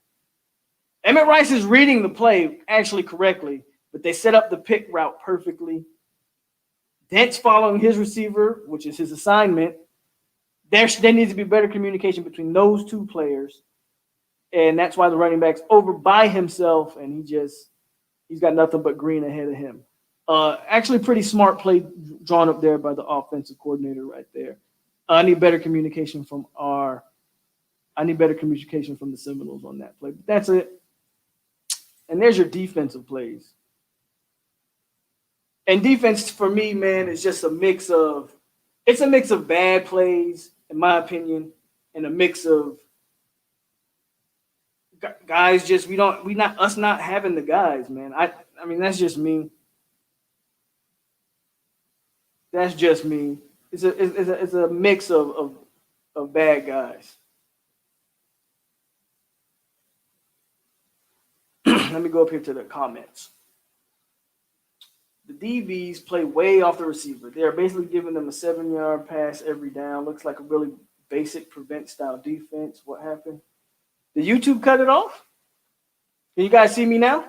Emmett Rice is reading the play actually correctly, but they set up the pick route perfectly. Dent's following his receiver, which is his assignment. There needs to be better communication between those two players, and that's why the running back's over by himself, and he's got nothing but green ahead of him. Actually, pretty smart play drawn up there by the offensive coordinator right there. I need better communication from the Seminoles on that play. But that's it. And there's your defensive plays. And defense for me, man, is just a mix of bad plays, in my opinion, and a mix of guys just not having the guys, man. I mean, that's just me. That's just me. It's a mix of bad guys. Let me go up here to the comments. The DBs play way off the receiver. They are basically giving them a 7-yard pass every down. Looks like a really basic prevent style defense. What happened? Did YouTube cut it off? Can you guys see me now?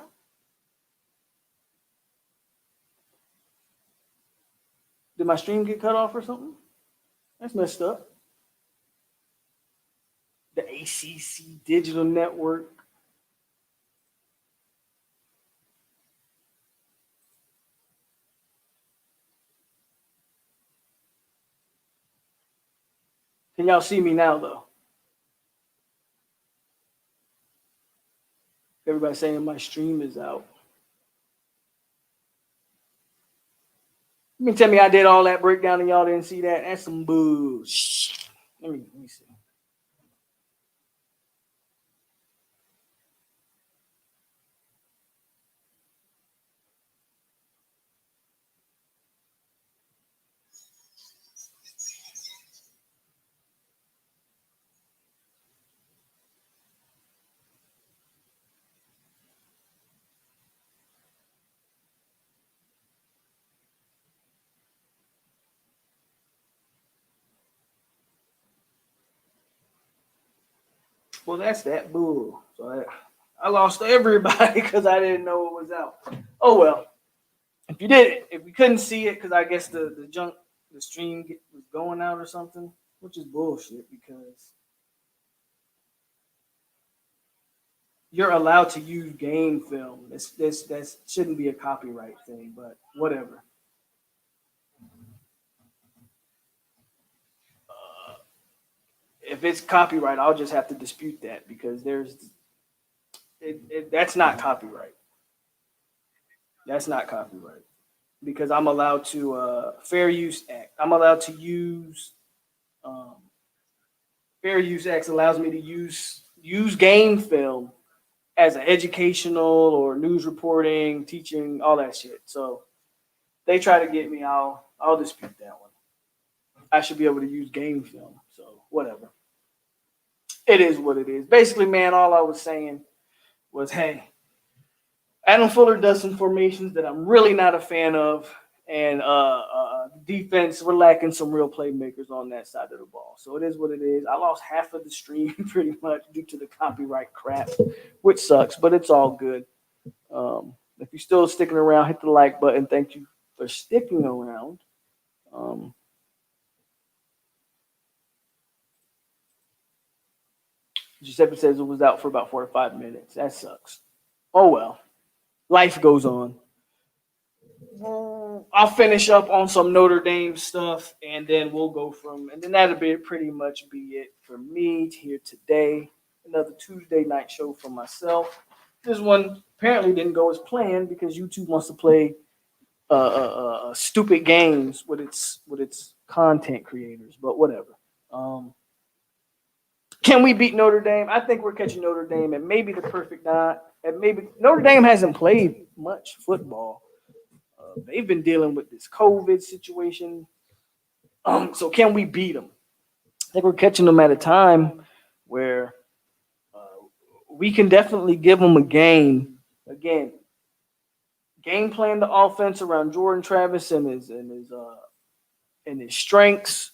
Did my stream get cut off or something? That's messed up. The ACC Digital Network. Can y'all see me now, though? Everybody's saying my stream is out. You mean tell me I did all that breakdown and y'all didn't see that? That's some bullshit. Let me see. Well, that's that bull. So I lost everybody because I didn't know it was out. Oh well. If you couldn't see it, because I guess the stream was going out or something, which is bullshit because you're allowed to use game film. That shouldn't be a copyright thing, but whatever. If it's copyright, I'll just have to dispute that because that's not copyright. That's not copyright because I'm allowed to Fair Use Act. I'm allowed to use Fair Use Act allows me to use game film as an educational or news reporting, teaching, all that shit. So they try to get me. I'll dispute that one. I should be able to use game film. So whatever. It is what it is. Basically, man, all I was saying was, hey, Adam Fuller does some formations that I'm really not a fan of, and defense, we're lacking some real playmakers on that side of the ball. So it is what it is. I lost half of the stream pretty much due to the copyright crap, which sucks, but it's all good. If you're still sticking around, hit the like button. Thank you for sticking around. Giuseppe says it was out for about 4 or 5 minutes. That sucks. Oh well. Life goes on. I'll finish up on some Notre Dame stuff, and then we'll go and then that'll be pretty much be it for me here today. Another Tuesday night show for myself. This one apparently didn't go as planned because YouTube wants to play stupid games with its content creators, but whatever. Can we beat Notre Dame? I think we're catching Notre Dame at maybe the perfect night. And maybe Notre Dame hasn't played much football. They've been dealing with this COVID situation. So can we beat them? I think we're catching them at a time where we can definitely give them a game. Again, game plan the offense around Jordan Travis and his strengths.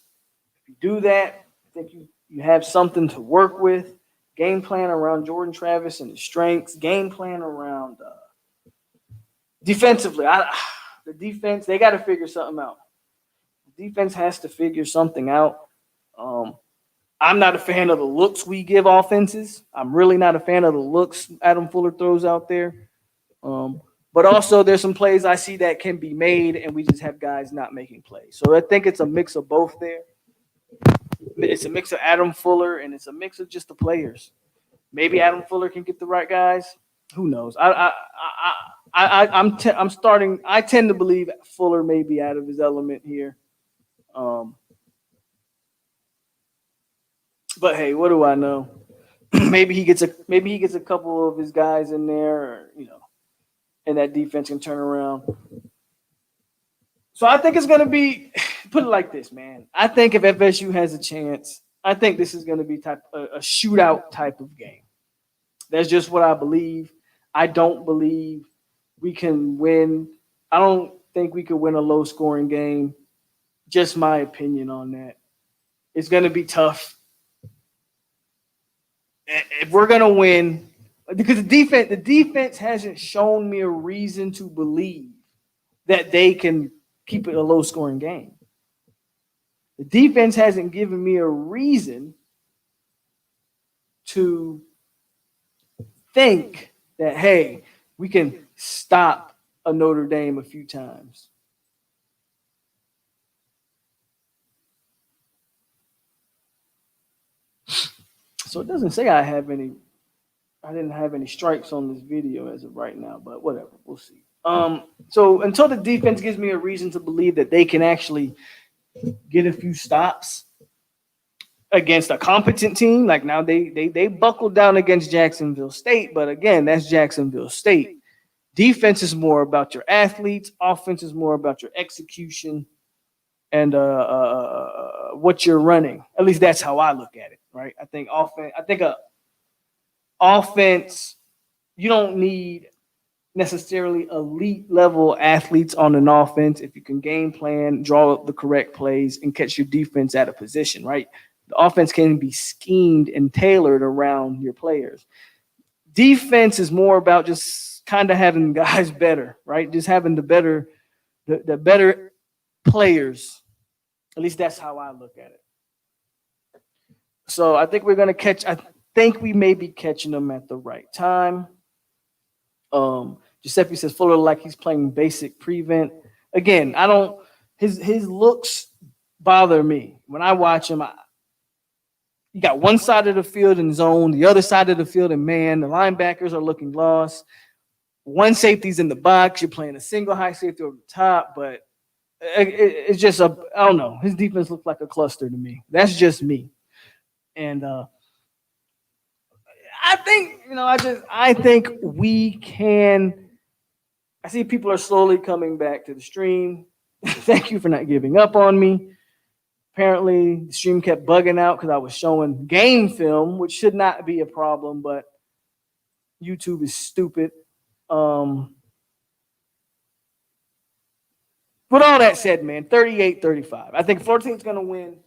If you do that, I think you have something to work with. Game plan around Jordan Travis and his strengths. Game plan around defensively. The defense, they got to figure something out. The defense has to figure something out. I'm not a fan of the looks we give offenses. I'm really not a fan of the looks Adam Fuller throws out there. But also there's some plays I see that can be made, and we just have guys not making plays. So I think it's a mix of both there. It's a mix of Adam Fuller, and it's a mix of just the players. Maybe Adam Fuller can get the right guys. Who knows? I'm starting. I tend to believe Fuller may be out of his element here. But hey, what do I know? maybe he gets a couple of his guys in there, or, and that defense can turn around. So I think it's going to be, put it like this, man. I think if FSU has a chance, I think this is going to be a shootout type of game. That's just what I believe. I don't believe we can win. I don't think we could win a low scoring game. Just my opinion on that. It's going to be tough. If we're going to win, because the defense hasn't shown me a reason to believe that they can keep it a low scoring game. The defense hasn't given me a reason to think that, hey, we can stop a Notre Dame a few times. So it doesn't say I didn't have any strikes on this video as of right now, but whatever, we'll see. So until the defense gives me a reason to believe that they can actually get a few stops against a competent team, like now they buckled down against Jacksonville State, but again, that's Jacksonville State. Defense is more about your athletes. Offense is more about your execution and what you're running. At least that's how I look at it, right? I think offense, you don't need necessarily elite level athletes on an offense if you can game plan, draw up the correct plays, and catch your defense at a position, right? The offense can be schemed and tailored around your players. Defense is more about just kind of having guys better, right? Just having the better players. At least that's how I look at it. So I think I think we may be catching them at the right time. Giuseppe says Fuller like he's playing basic prevent. Again, his looks bother me. When I watch him, you got one side of the field in zone, the other side of the field in man. The linebackers are looking lost. One safety's in the box. You're playing a single high safety over the top, but it's just I don't know. His defense looks like a cluster to me. That's just me. And I think we can. I see people are slowly coming back to the stream. Thank you for not giving up on me. Apparently, the stream kept bugging out because I was showing game film, which should not be a problem, but YouTube is stupid. With all that said, man, 38-35. I think Florida State's going to win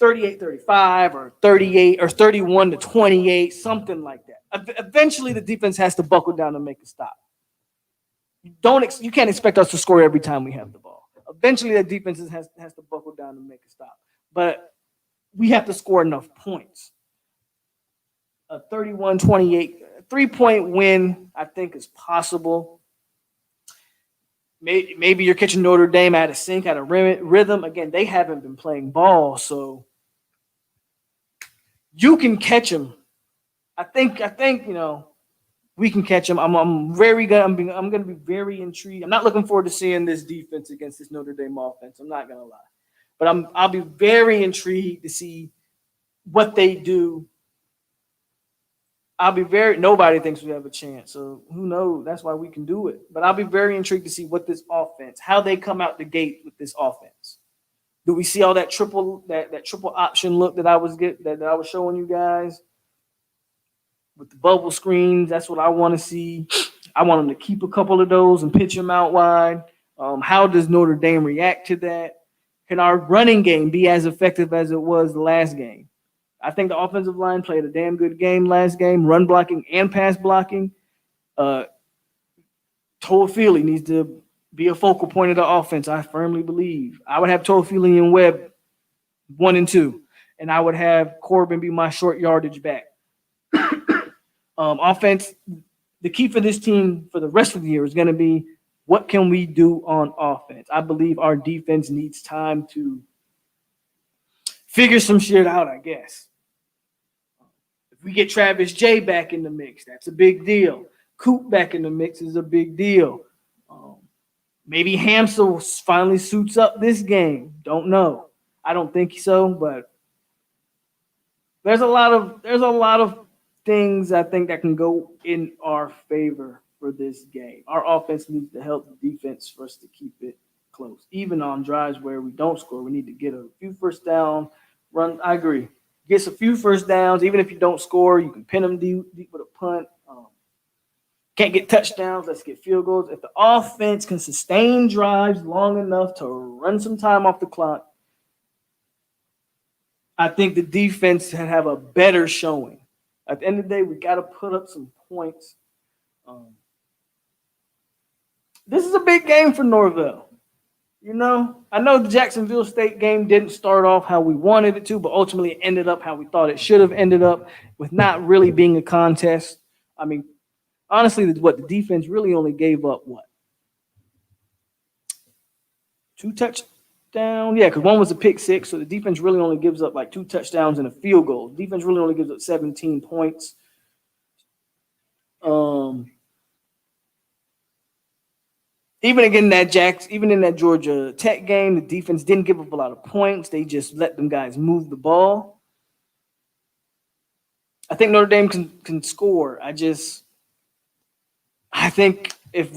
38-35 or 38 or 31-28, something like that. Eventually, the defense has to buckle down and make a stop. You can't expect us to score every time we have the ball. Eventually, the defense has to buckle down and make a stop. But we have to score enough points. A 31-28 3-point win, I think, is possible. Maybe you're catching Notre Dame out of sync, out of rhythm. Again, they haven't been playing ball, so you can catch them. I think we can catch them. I'm going to be very intrigued. I'm not looking forward to seeing this defense against this Notre Dame offense. I'm not going to lie, but I'll be very intrigued to see what they do. Nobody thinks we have a chance, so who knows? That's why we can do it. But I'll be very intrigued to see what this offense, how they come out the gate with this offense. Do we see all that triple option look that I was showing you guys with the bubble screens? That's what I want to see. I want them to keep a couple of those and pitch them out wide. How does Notre Dame react to that? Can our running game be as effective as it was the last game? I think the offensive line played a damn good game last game, run blocking and pass blocking. Toafili needs to be a focal point of the offense, I firmly believe. I would have Toafili and Webb 1 and 2, and I would have Corbin be my short yardage back. Offense, the key for this team for the rest of the year is going to be what can we do on offense. I believe our defense needs time to figure some shit out, I guess. If we get Travis J back in the mix, that's a big deal. Coop back in the mix is a big deal. Maybe Hamsel finally suits up this game. Don't know. I don't think so, but there's a lot of things I think that can go in our favor for this game. Our offense needs to help the defense for us to keep it close. Even on drives where we don't score, we need to get a few first down run. I agree. Gets a few first downs. Even if you don't score, you can pin them deep with a punt. Can't get touchdowns. Let's get field goals. If the offense can sustain drives long enough to run some time off the clock, I think the defense can have a better showing. At the end of the day, we got to put up some points. This is a big game for Norvell. You know, I know the Jacksonville State game didn't start off how we wanted it to, but ultimately it ended up how we thought it should have ended up, with not really being a contest. I mean, honestly, the defense really only gave up what? 2 touchdowns? Yeah, because one was a pick six, so the defense really only gives up like 2 touchdowns and a field goal. The defense really only gives up 17 points. Even in that Georgia Tech game, the defense didn't give up a lot of points. They just let them guys move the ball. I think Notre Dame can score. I think if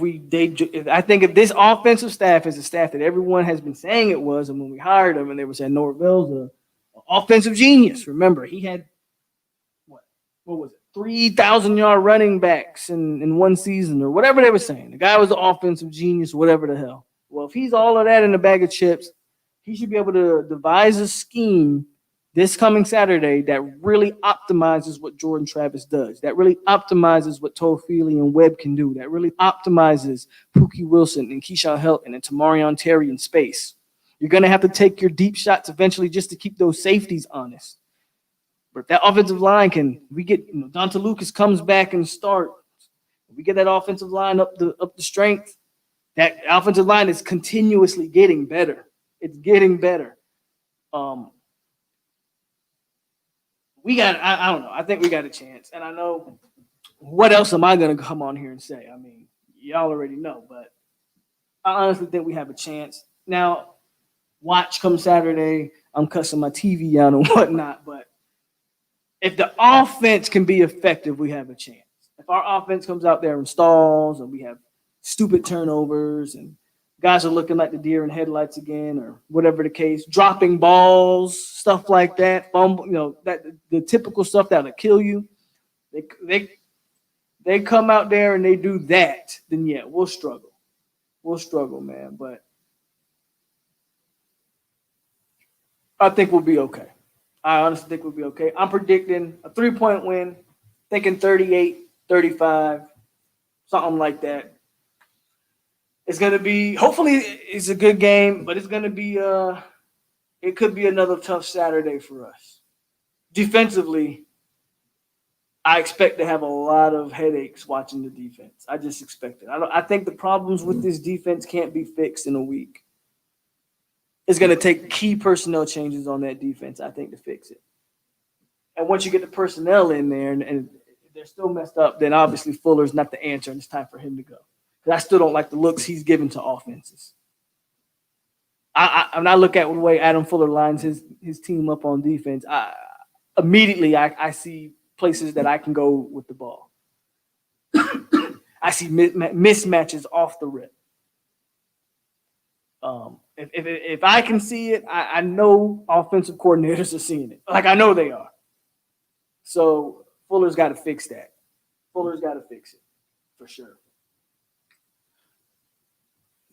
this offensive staff is a staff that everyone has been saying it was, and when we hired him, and they were saying Norvell's an offensive genius. Remember, he had what was it? 3,000-yard running backs in one season, or whatever they were saying. The guy was an offensive genius, whatever the hell. Well, if he's all of that in a bag of chips, he should be able to devise a scheme this coming Saturday that really optimizes what Jordan Travis does, that really optimizes what Toafili and Webb can do, that really optimizes Pookie Wilson and Keyshawn Helton and Tamarion Terry in space. You're going to have to take your deep shots eventually just to keep those safeties honest. But if that offensive line Donta Lucas comes back and starts, we get that offensive line up the strength, that offensive line is continuously getting better. It's getting better. I don't know. I think we got a chance. And I know, what else am I going to come on here and say? I mean, y'all already know, but I honestly think we have a chance. Now, watch come Saturday. I'm cussing my TV out and whatnot, but if the offense can be effective, we have a chance. If our offense comes out there and stalls, and we have stupid turnovers, and guys are looking like the deer in headlights again, or whatever the case, dropping balls, stuff like that, fumble, that the typical stuff that'll kill you. They come out there and they do that, then yeah, we'll struggle. We'll struggle, man. But I think we'll be okay. I honestly think we'll be okay. I'm predicting a 3-point win, thinking 38-35, something like that. It's going to be, hopefully it's a good game, but it's going to be, it could be another tough Saturday for us. Defensively, I expect to have a lot of headaches watching the defense. I just expect it. I think the problems with this defense can't be fixed in a week. It's going to take key personnel changes on that defense, I think, to fix it. And once you get the personnel in there and they're still messed up, then obviously Fuller's not the answer, and it's time for him to go. Because I still don't like the looks he's given to offenses. When I look at the way Adam Fuller lines his team up on defense, immediately I see places that I can go with the ball. I see mismatches off the rip. If I can see it, I know offensive coordinators are seeing it. Like, I know they are. So Fuller's got to fix that. Fuller's got to fix it for sure.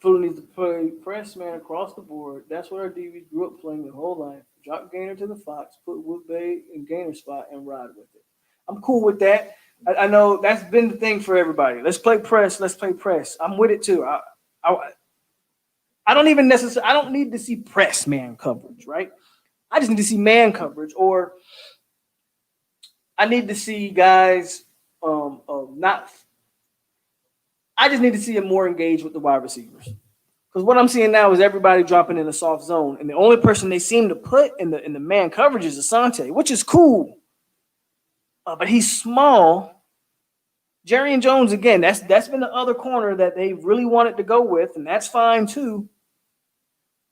Fuller needs to play press man across the board. That's what our DBs grew up playing their whole life. Drop Gainer to the Fox, put Woodbay in Gainer spot, and ride with it. I'm cool with that. I know that's been the thing for everybody. Let's play press. Let's play press. I'm with it too. I don't need to see press man coverage, right? I just need to see man coverage, or I need to see guys I just need to see him more engaged with the wide receivers. Because what I'm seeing now is everybody dropping in a soft zone, and the only person they seem to put in the man coverage is Asante, which is cool. But he's small. Jerry and Jones, again, that's been the other corner that they really wanted to go with, and that's fine too.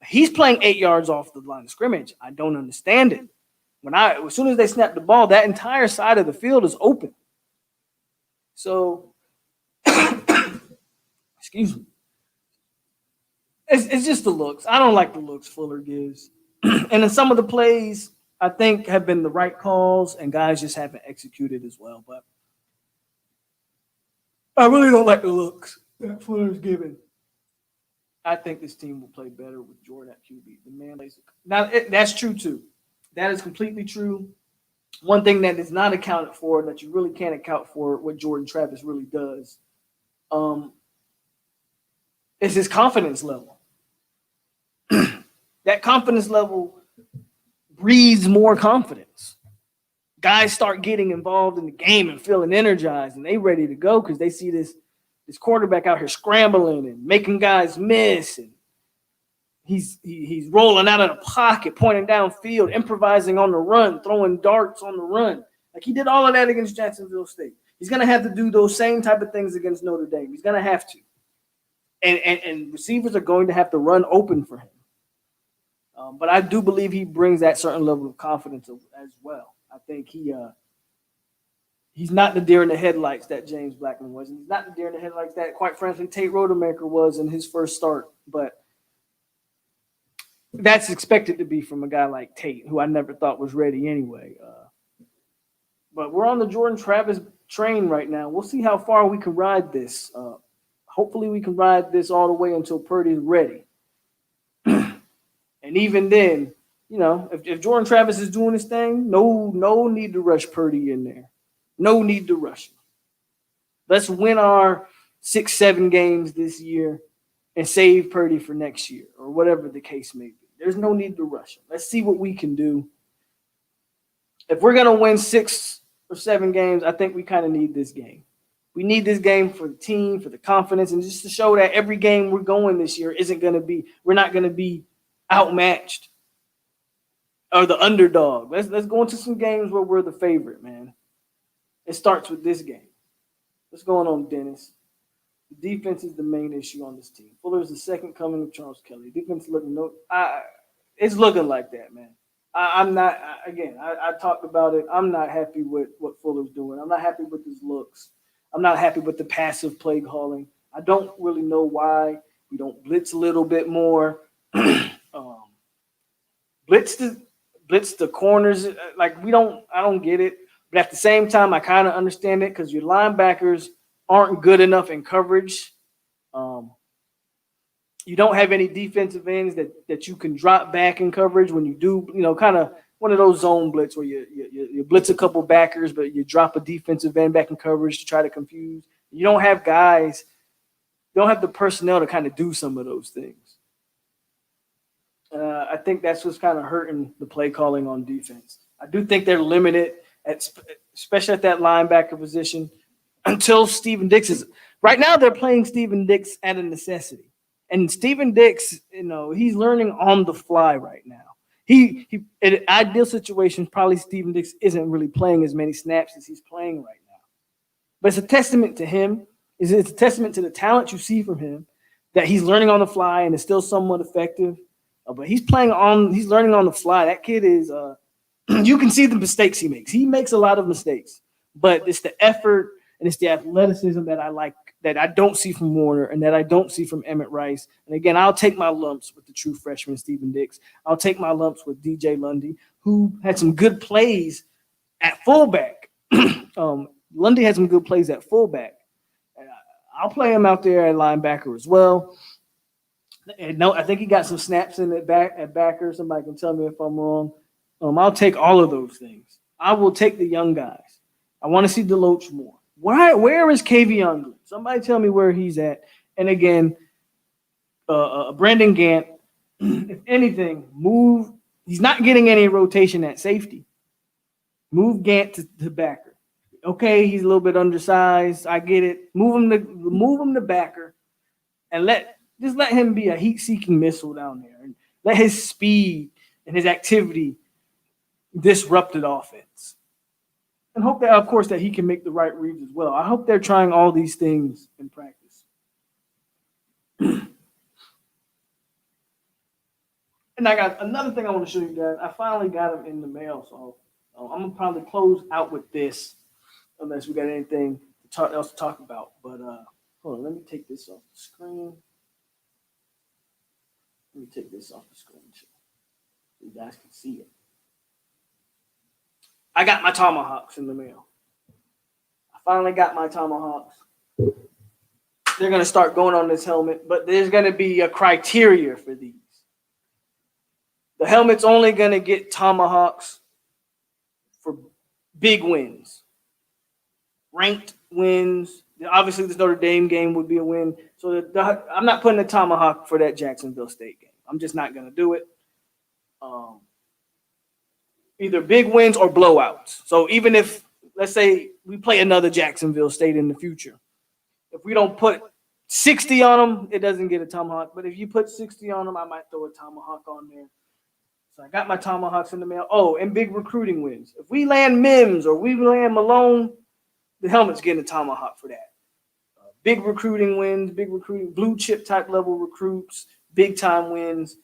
He's playing 8 yards off the line of scrimmage. I don't understand it. As soon as they snap the ball, that entire side of the field is open. So, excuse me. It's just the looks. I don't like the looks Fuller gives. And then some of the plays, I think, have been the right calls, and guys just haven't executed as well. But I really don't like the looks that Fuller's given. I think this team will play better with Jordan at QB. The man plays. Now, that's true, too. That is completely true. One thing that is not accounted for, that you really can't account for, what Jordan Travis really does, is his confidence level. That confidence level breeds more confidence. Guys start getting involved in the game and feeling energized, and they ready to go because they see this quarterback out here scrambling and making guys miss, and he's rolling out of the pocket, pointing downfield, improvising on the run, throwing darts on the run. Like he did all of that against Jacksonville State. He's gonna have to do those same type of things against Notre Dame. He's gonna have to, and receivers are going to have to run open for him. But I do believe he brings that certain level of confidence as well. I think he's not the deer in the headlights that James Blackman was, and he's not the deer in the headlights that, quite frankly, Tate Rodemaker was in his first start. But that's expected to be from a guy like Tate, who I never thought was ready anyway. But we're on the Jordan Travis train right now. We'll see how far we can ride this. Hopefully we can ride this all the way until Purdy's ready. And even then, you know, if Jordan Travis is doing his thing, no need to rush Purdy in there. No need to rush him. Let's win our 6-7 games this year and save Purdy for next year or whatever the case may be. There's no need to rush him. Let's see what we can do. If we're going to win 6 or 7 games, I think we kind of need this game. We need this game for the team, for the confidence, and just to show that every game we're going this year we're not going to be outmatched or the underdog. Let's go into some games where we're the favorite, man. It starts with this game. What's going on, Dennis? The defense is the main issue on this team. Fuller is the second coming of Charles Kelly. Defense it's looking like that, man. I'm not. Again, I talked about it. I'm not happy with what Fuller's doing. I'm not happy with his looks. I'm not happy with the passive play calling. I don't really know why we don't blitz a little bit more. Blitz the corners. Like I don't get it. But at the same time, I kind of understand it because your linebackers aren't good enough in coverage. You don't have any defensive ends that you can drop back in coverage when you do, kind of one of those zone blitz where you blitz a couple backers, but you drop a defensive end back in coverage to try to confuse. You don't have guys, you don't have the personnel to kind of do some of those things. I think that's what's kind of hurting the play calling on defense. I do think they're limited, especially at that linebacker position, until Steven Dix is – right now they're playing Steven Dix at a necessity. And Steven Dix, he's learning on the fly right now. He in an ideal situation, probably Steven Dix isn't really playing as many snaps as he's playing right now. But it's a testament to him. It's a testament to the talent you see from him that he's learning on the fly and is still somewhat effective. But he's learning on the fly. That kid is you can see the mistakes he makes. He makes a lot of mistakes, but it's the effort and it's the athleticism that I like, that I don't see from Warner and that I don't see from Emmett Rice. And again, I'll take my lumps with the true freshman Steven Dix. I'll take my lumps with DJ Lundy, who had some good plays at fullback. Lundy had some good plays at fullback. I'll play him out there at linebacker as well. And no, I think he got some snaps in at backer. Somebody can tell me if I'm wrong. I'll take all of those things. I will take the young guys. I want to see Deloach more. Where is Kavion Glenn? Somebody tell me where he's at. And again, Brandon Gant, if anything, move. He's not getting any rotation at safety. Move Gant to backer. Okay, he's a little bit undersized. I get it. Move him to backer, and let him be a heat-seeking missile down there, and let his speed and his activity disrupt the offense. And hope that, of course, that he can make the right reads as well. I hope they're trying all these things in practice. And I got another thing I want to show you guys. I finally got them in the mail, so I'm going to probably close out with this unless we got anything else to talk about. But hold on, let me take this off the screen. Let me take this off the screen so you guys can see it. I got my tomahawks in the mail. I finally got my tomahawks. they're going to start going on this helmet, but there's going to be a criteria for these. The helmet's only going to get tomahawks for big wins, ranked wins. Obviously, this Notre Dame game would be a win. So I'm not putting a tomahawk for that Jacksonville State game. I'm just not going to do it. Either big wins or blowouts. So even if, let's say, we play another Jacksonville State in the future, if we don't put 60 on them, it doesn't get a tomahawk. But if you put 60 on them, I might throw a tomahawk on there. So I got my tomahawks in the mail. Oh, and big recruiting wins. If we land Mims or we land Malone, the helmet's getting a tomahawk for that. Big recruiting wins, big recruiting, blue chip type level recruits, big time wins.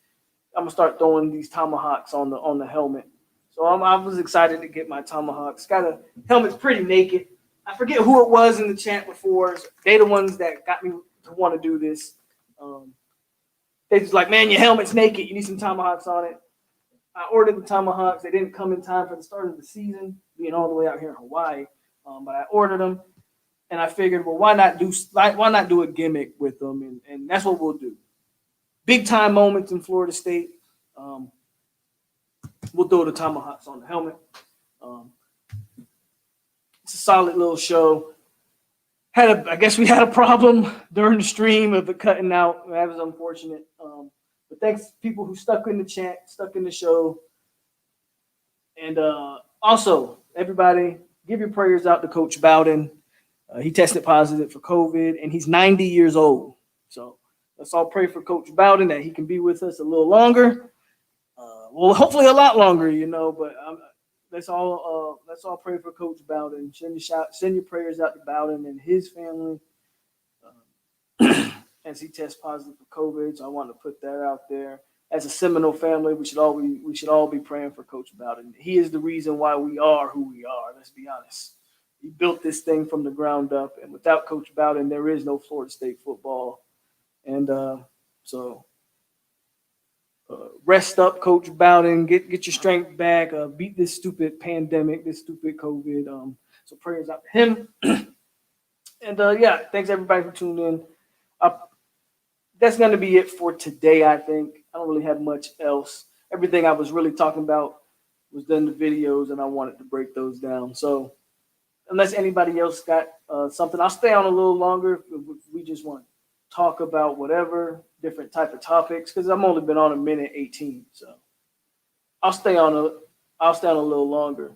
I'm gonna start throwing these tomahawks on the helmet. So I was excited to get my tomahawks. Helmet's pretty naked. I forget who it was in the chat before. They the ones that got me to want to do this. They just like, man, your helmet's naked. You need some tomahawks on it. I ordered the tomahawks. They didn't come in time for the start of the season, being all the way out here in Hawaii. But I ordered them, and I figured, well, why not do a gimmick with them? And that's what we'll do. Big time moments in Florida State. We'll throw the tomahawks on the helmet. It's a solid little show. I guess we had a problem during the stream of it cutting out. That was unfortunate. But thanks people who stuck in the chat, stuck in the show. And also, everybody, give your prayers out to Coach Bowden. He tested positive for COVID, and he's 90 years old. So let's all pray for Coach Bowden that he can be with us a little longer. Well, hopefully a lot longer, but let's all pray for Coach Bowden. Send your prayers out to Bowden and his family as he tests positive for COVID. So I want to put that out there. As a Seminole family, we should all be praying for Coach Bowden. He is the reason why we are who we are. Let's be honest. He built this thing from the ground up, and without Coach Bowden, there is no Florida State football. And so rest up, Coach Bowden. Get your strength back. Beat this stupid pandemic, this stupid COVID. So prayers out to him. And thanks everybody for tuning in. That's going to be it for today, I think. I don't really have much else. Everything I was really talking about was done in the videos, and I wanted to break those down. So unless anybody else got something, I'll stay on a little longer if we just want to talk about whatever, different type of topics, because I've only been on a minute 18. So I'll stay on a little longer.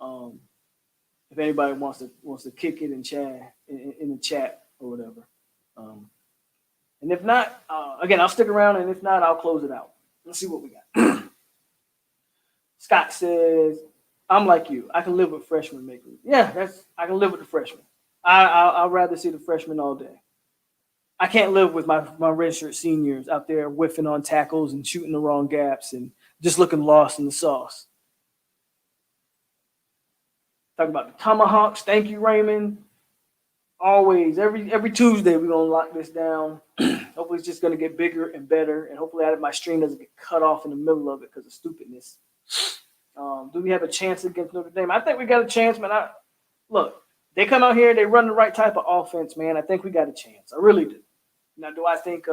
If anybody wants to kick it and chat in the chat or whatever. And if not, again, I'll stick around, and if not, I'll close it out. Let's see what we got. Scott says, I'm like you. I can live with freshmen making. Yeah, I can live with the freshmen. I'd rather see the freshmen all day. I can't live with my redshirt seniors out there whiffing on tackles and shooting the wrong gaps and just looking lost in the sauce. Talk about the tomahawks. Thank you, Raymond. Always, every Tuesday, we're going to lock this down. Hopefully, it's just going to get bigger and better. And hopefully, my stream doesn't get cut off in the middle of it because of stupidness. Do we have a chance against Notre Dame? I think we got a chance, man. Look, they come out here, they run the right type of offense, man. I think we got a chance. I really do. Now, do I think,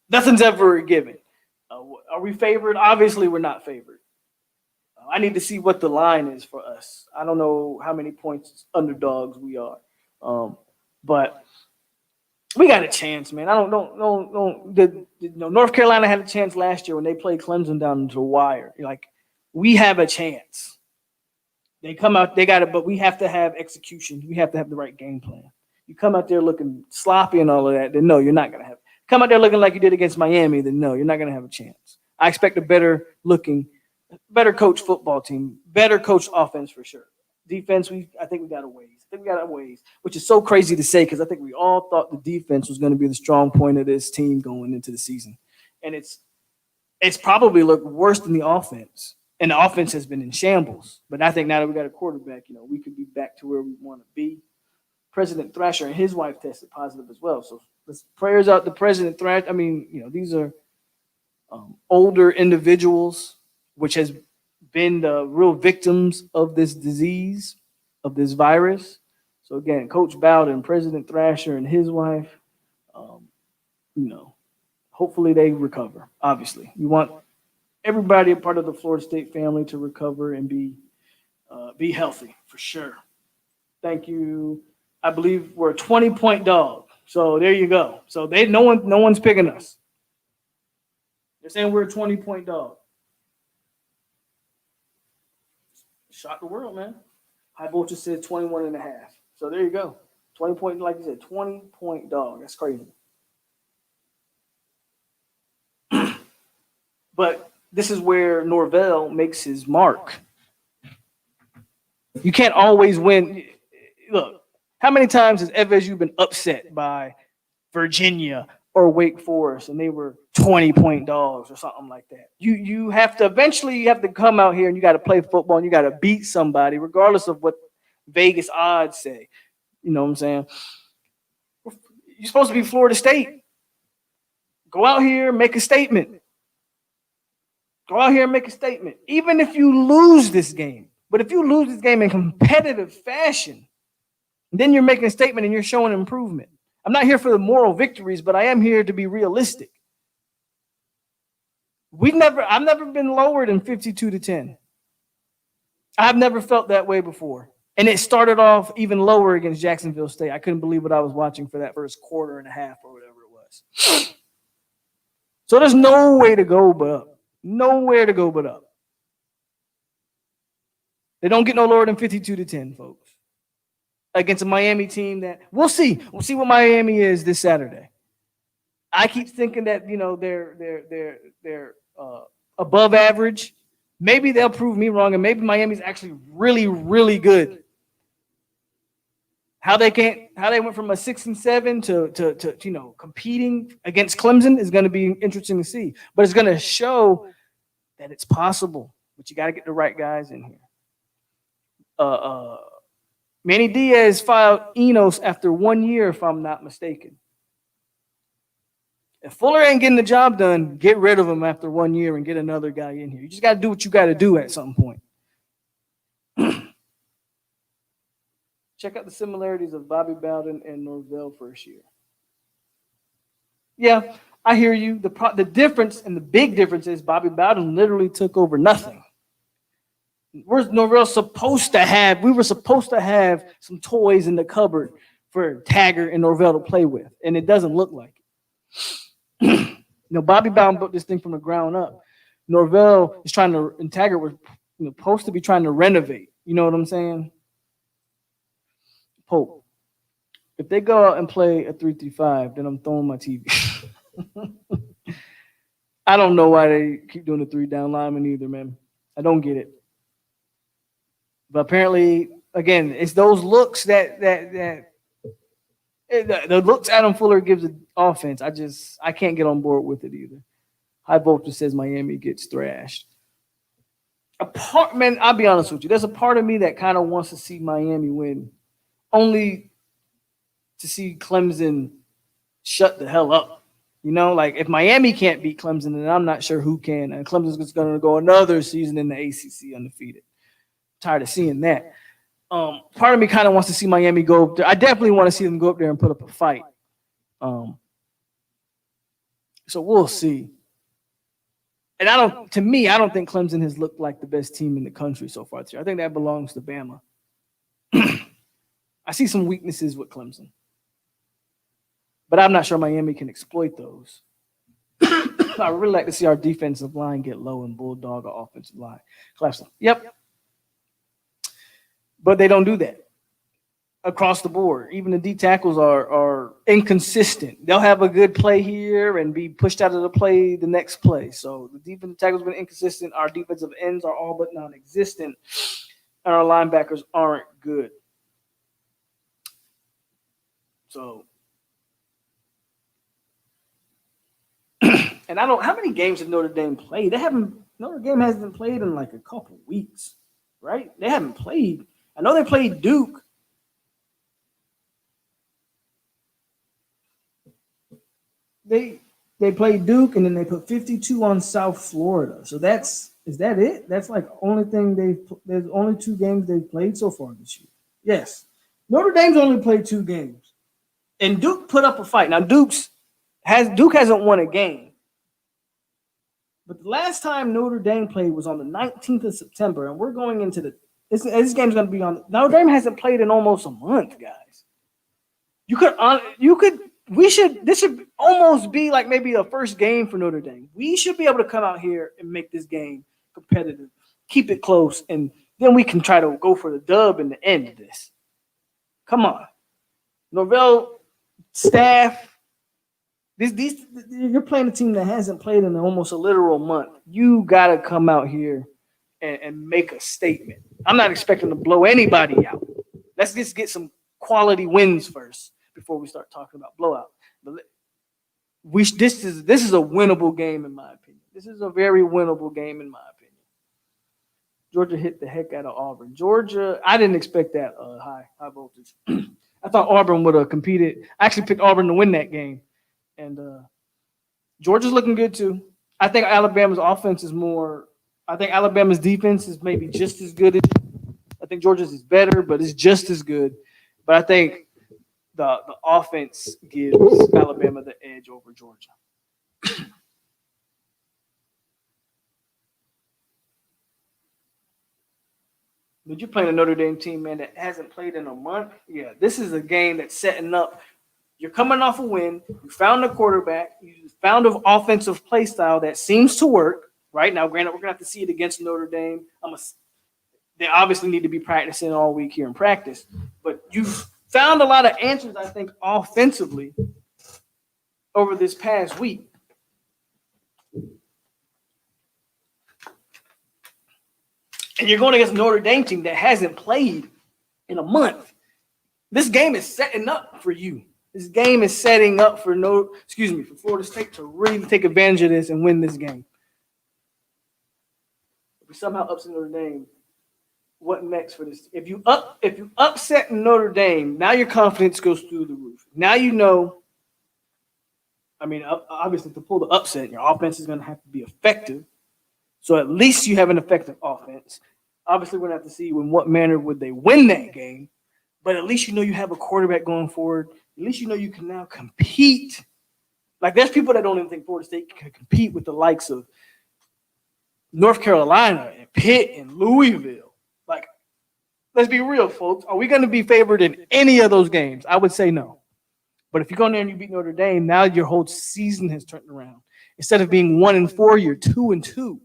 nothing's ever a given. Are we favored? Obviously, we're not favored. I need to see what the line is for us. I don't know how many points underdogs we are. But we got a chance, man. I don't know. North Carolina had a chance last year when they played Clemson down into the wire. Like, we have a chance. They come out, they got it, but we have to have execution. We have to have the right game plan. You come out there looking sloppy and all of that, then no, you're not going to have it. Come out there looking like you did against Miami, then no, you're not going to have a chance. I expect a better coach football team, better coach offense for sure. Defense, I think we got a ways. Which is so crazy to say because I think we all thought the defense was going to be the strong point of this team going into the season. And it's probably looked worse than the offense. And the offense has been in shambles. But I think now that we got a quarterback, we could be back to where we want to be. President Thrasher and his wife tested positive as well. So prayers out to President Thrasher. I mean, these are older individuals, which has been the real victims of this disease, of this virus. So again, Coach Bowden, President Thrasher, and his wife, um, hopefully they recover. Obviously, we want everybody a part of the Florida State family to recover and be healthy for sure. Thank you. I believe we're a 20-point dog. So there you go. So no one's picking us. They're saying we're a 20-point dog. Shock the world, man. High voltage said 21 and a half. So there you go. 20-point, like you said, 20-point dog. That's crazy. But this is where Norvell makes his mark. You can't always win. Look, how many times has FSU been upset by Virginia or Wake Forest and they were 20-point dogs or something like that? You have to eventually you have to come out here and you got to play football and you got to beat somebody regardless of what Vegas odds say. You know what I'm saying? You're supposed to be Florida State. Go out here and make a statement. Go out here and make a statement. Even if you lose this game. But if you lose this game in competitive fashion, then you're making a statement and you're showing improvement. I'm not here for the moral victories, but I am here to be realistic. I've never been lower than 52-10. I've never felt that way before. And it started off even lower against Jacksonville State. I couldn't believe what I was watching for that first quarter and a half or whatever it was. So there's no way to go but up. Nowhere to go but up. They don't get no lower than 52-10, folks. Against a Miami team that we'll see. We'll see what Miami is this Saturday. I keep thinking that they're above average. Maybe they'll prove me wrong, and maybe Miami's actually really, really good. How they went from a 6-7 to competing against Clemson is going to be interesting to see. But it's going to show that it's possible. But you got to get the right guys in here. Manny Diaz filed Enos after 1 year, if I'm not mistaken. If Fuller ain't getting the job done, get rid of him after 1 year and get another guy in here. You just got to do what you got to do at some point. Check out the similarities of Bobby Bowden and Norvell first year. Yeah, I hear you. The difference and the big difference is Bobby Bowden literally took over nothing. Where's Norvell supposed to have? We were supposed to have some toys in the cupboard for Taggart and Norvell to play with, and it doesn't look like it. Bobby Bowden built this thing from the ground up. Norvell is trying to, and Taggart was supposed to be trying to renovate. You know what I'm saying? POLK. If they go out and play a 3-3-5, then I'm throwing my TV. I don't know why they keep doing the 3-down lineman either, man. I don't get it. But apparently, again, it's those looks that the looks Adam Fuller gives the offense. I can't get on board with it either. High voltage says Miami gets thrashed. I'll be honest with you. There's a part of me that kind of wants to see Miami win, only to see Clemson shut the hell up. Like if Miami can't beat Clemson, then I'm not sure who can. And Clemson's going to go another season in the ACC undefeated. Tired of seeing that. Part of me kind of wants to see Miami go up there. I definitely want to see them go up there and put up a fight. So we'll see. And I don't think Clemson has looked like the best team in the country so far this year. I think that belongs to Bama. I see some weaknesses with Clemson. But I'm not sure Miami can exploit those. I really like to see our defensive line get low and bulldog our offensive line. Clemson. Yep. But they don't do that across the board. Even the D tackles are inconsistent. They'll have a good play here and be pushed out of the play the next play. So the defensive tackles have been inconsistent. Our defensive ends are all but non-existent. And our linebackers aren't good. So, and how many games have Notre Dame played? Notre Dame hasn't played in like a couple weeks, right? They haven't played. I know they played Duke. They played Duke, and then they put 52 on South Florida. So is that it? That's like there's only 2 games they've played so far this year. Yes. Notre Dame's only played 2 games, and Duke put up a fight. Now Duke hasn't won a game, but the last time Notre Dame played was on the 19th of September, and we're going into this game's going to be on. Notre Dame hasn't played in almost a month, guys. This should almost be like maybe a first game for Notre Dame. We should be able to come out here and make this game competitive, keep it close, and then we can try to go for the dub in the end of this. Come on. Norvell, staff, you're playing a team that hasn't played in almost a literal month. You got to come out here and make a statement. I'm not expecting to blow anybody out. Let's just get some quality wins first before we start talking about blowout. This is a winnable game, in my opinion. This is a very winnable game, in my opinion. Georgia hit the heck out of Auburn. Georgia, I didn't expect that high voltage. I thought Auburn would have competed. I actually picked Auburn to win that game. And Georgia's looking good, too. I think Alabama's offense is more – I think Alabama's defense is maybe just as good. I think Georgia's is better, but it's just as good. But I think the offense gives Alabama the edge over Georgia. But you're playing a Notre Dame team, man, that hasn't played in a month. Yeah, this is a game that's setting up. You're coming off a win. You found a quarterback. You found an offensive play style that seems to work. Right now, granted, we're going to have to see it against Notre Dame. They obviously need to be practicing all week here in practice. But you've found a lot of answers, I think, offensively over this past week. And you're going against a Notre Dame team that hasn't played in a month. This game is setting up for you. This game is setting up for Florida State to really take advantage of this and win this game. If we somehow upset Notre Dame, what next for this? If you upset Notre Dame, now your confidence goes through the roof. Now you know. I mean, obviously, to pull the upset, your offense is going to have to be effective. So at least you have an effective offense. Obviously, we're going to have to see in what manner would they win that game. But at least you know you have a quarterback going forward. At least you know you can now compete. Like, there's people that don't even think Florida State can compete with the likes of North Carolina and Pitt and Louisville. Like, let's be real, folks. Are we going to be favored in any of those games? I would say no. But if you go in there and you beat Notre Dame, now your whole season has turned around. Instead of being 1-4, you're 2-2.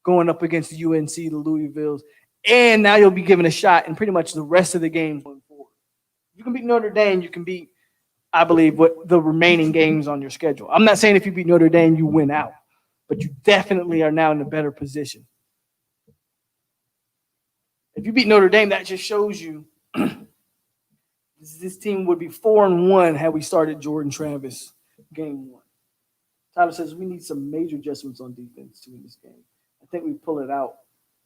Going up against the UNC, the Louisvilles, and now you'll be given a shot in pretty much the rest of the games going forward. You can beat Notre Dame, you can beat, I believe, what the remaining games on your schedule. I'm not saying if you beat Notre Dame, you win out, but you definitely are now in a better position. If you beat Notre Dame, that just shows you this team would be 4-1 had we started Jordan Travis game 1. Tyler says we need some major adjustments on defense to win this game. I think we pull it out.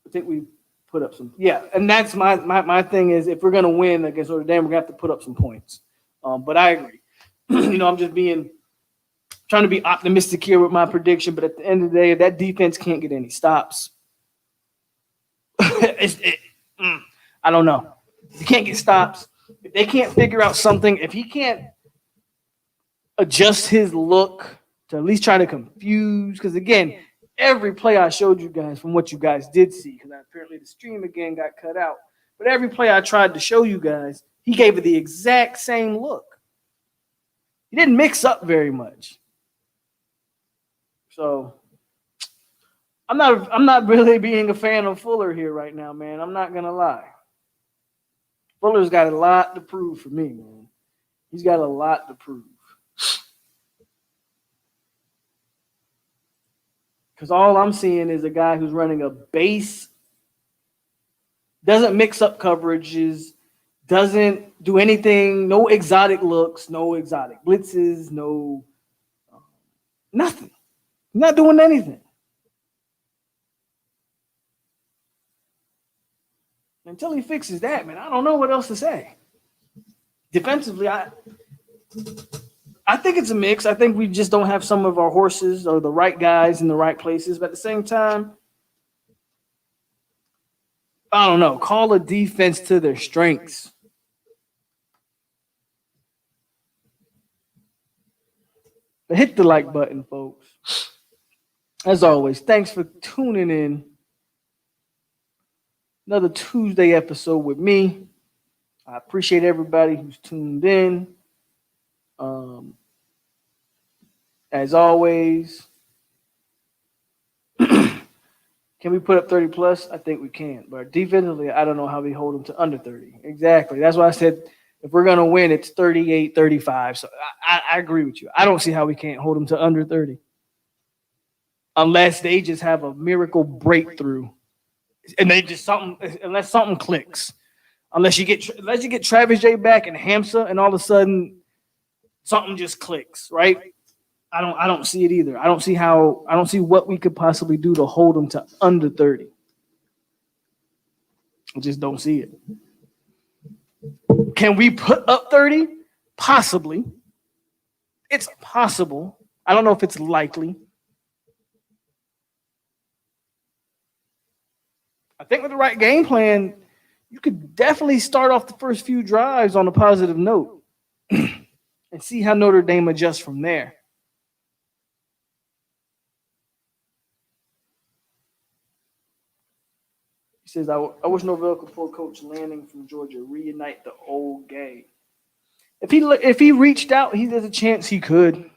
I think we put up some. Yeah, and that's my thing is if we're going to win against Notre Dame, we're going to have to put up some points. But I agree. I'm just trying to be optimistic here with my prediction. But at the end of the day, that defense can't get any stops. I don't know. If you can't get stops, if they can't figure out something, if he can't adjust his look to at least try to confuse, because again, every play I showed you guys from what you guys did see, because apparently the stream again got cut out, but every play I tried to show you guys, he gave it the exact same look. He didn't mix up very much. So I'm not really being a fan of Fuller here right now, man. I'm not gonna lie. Fuller's got a lot to prove for me, man. He's got a lot to prove. Because all I'm seeing is a guy who's running a base, doesn't mix up coverages, doesn't do anything, no exotic looks, no exotic blitzes, nothing. Not doing anything. Until he fixes that, man, I don't know what else to say. Defensively, I think it's a mix. I think we just don't have some of our horses or the right guys in the right places. But at the same time, I don't know. Call a defense to their strengths. But hit the like button, folks. As always, thanks for tuning in. Another Tuesday episode with me. I appreciate everybody who's tuned in. Um, as always, can we put up 30 plus? I think we can. But defensively, I don't know how we hold them to under 30. Exactly. That's why I said if we're going to win, it's 38, 35. So I agree with you. I don't see how we can't hold them to under 30. Unless they just have a miracle breakthrough. And they just unless something clicks. Unless you get Travis J back and Hamza, and all of a sudden something just clicks, right? I don't see it either. I don't see what we could possibly do to hold them to under 30. I just don't see it. Can we put up 30? Possibly. It's possible. I don't know if it's likely. I think with the right game plan, you could definitely start off the first few drives on a positive note and see how Notre Dame adjusts from there. He says, I wish Norvell could pull Coach Lanning from Georgia, reunite the old gang. If he reached out, there's a chance he could.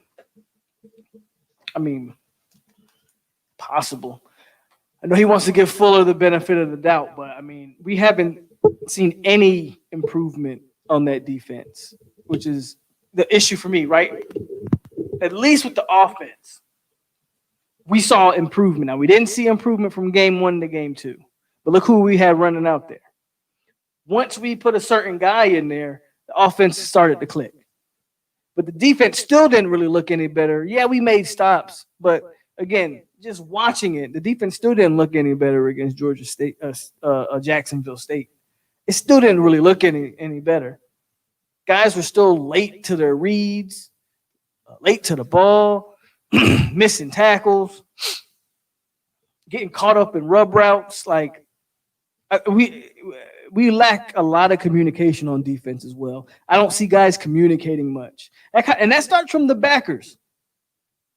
I mean, possible. I know he wants to give Fuller the benefit of the doubt, but I mean, we haven't seen any improvement on that defense, which is the issue for me, right? At least with the offense, we saw improvement. Now, we didn't see improvement from game 1 to game 2, but look who we had running out there. Once we put a certain guy in there, the offense started to click. But the defense still didn't really look any better. Yeah, we made stops, but again, just watching it, the defense still didn't look any better against Georgia State, Jacksonville State. It still didn't really look any better. Guys were still late to their reads, late to the ball, missing tackles, getting caught up in rub routes. Like we lack a lot of communication on defense as well. I don't see guys communicating much, and that starts from the backers.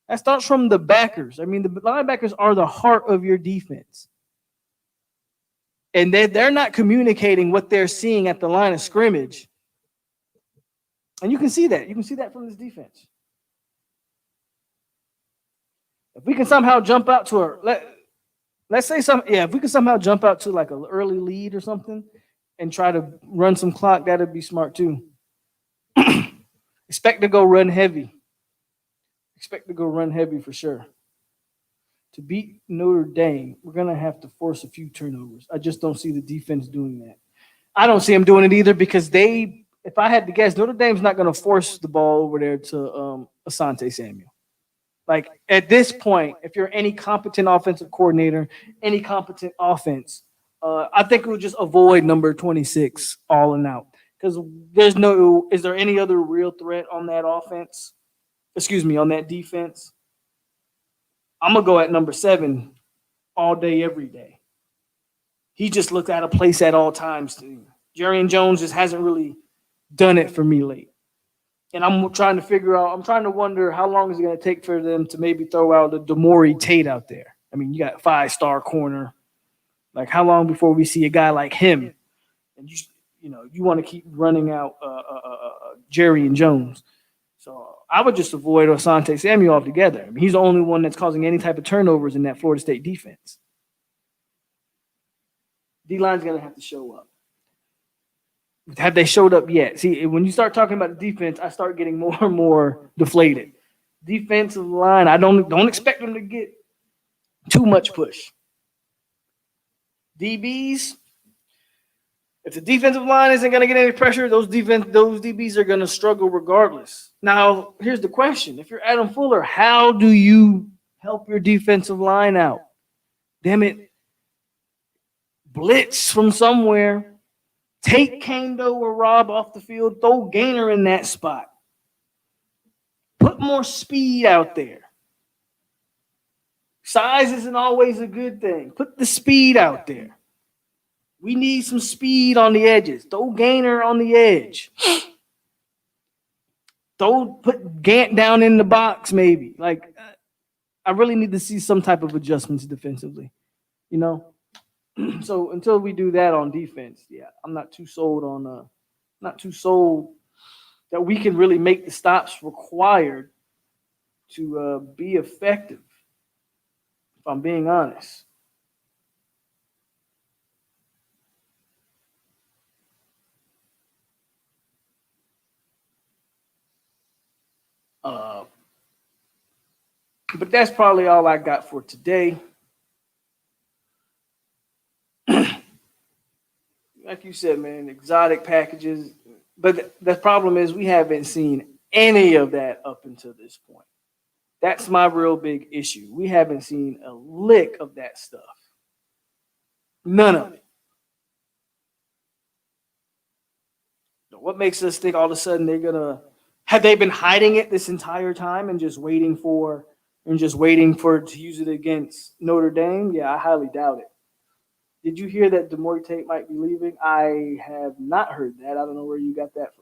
That starts from the backers. I mean, the linebackers are the heart of your defense. And they're not communicating what they're seeing at the line of scrimmage. And you can see that. You can see that from this defense. If we can somehow jump out to if we can somehow jump out to like an early lead or something and try to run some clock, that'd be smart too. Expect to go run heavy. Expect to go run heavy for sure. To beat Notre Dame, we're going to have to force a few turnovers. I just don't see the defense doing that. I don't see them doing it either because if I had to guess, Notre Dame's not going to force the ball over there to Asante Samuel. Like at this point, if you're any competent offensive coordinator, any competent offense, I think we'll just avoid number 26 all and out because is there any other real threat on that offense? On that defense? I'm going to go at number 7 all day, every day. He just looked out of place at all times. Jerry Jones just hasn't really done it for me late. And I'm trying to wonder how long is it going to take for them to maybe throw out the Demore Tate out there. I mean, you got 5-star corner. Like, how long before we see a guy like him? And you want to keep running out Jerry and Jones. So I would just avoid Asante Samuel altogether. I mean, he's the only one that's causing any type of turnovers in that Florida State defense. D-line's going to have to show up. Have they showed up yet? See, when you start talking about the defense, I start getting more and more deflated. Defensive line, I don't expect them to get too much push. DBs, if the defensive line isn't going to get any pressure, those DBs are going to struggle regardless. Now, here's the question. If you're Adam Fuller, how do you help your defensive line out? Damn it. Blitz from somewhere. Take Kando or Rob off the field. Throw Gainer in that spot. Put more speed out there. Size isn't always a good thing. Put the speed out there. We need some speed on the edges. Throw Gainer on the edge. put Gant down in the box, maybe. Like, I really need to see some type of adjustments defensively, you know. So until we do that on defense, yeah, I'm not too sold on not too sold that we can really make the stops required to be effective. If I'm being honest. Uh, but that's probably all I got for today. Like you said, man, exotic packages. But the problem is we haven't seen any of that up until this point. That's my real big issue. We haven't seen a lick of that stuff. None of it. What makes us think all of a sudden they're gonna have they been hiding it this entire time and just waiting for to use it against Notre Dame? Yeah, I highly doubt it. Did you hear that Demore Tate might be leaving? I have not heard that. I don't know where you got that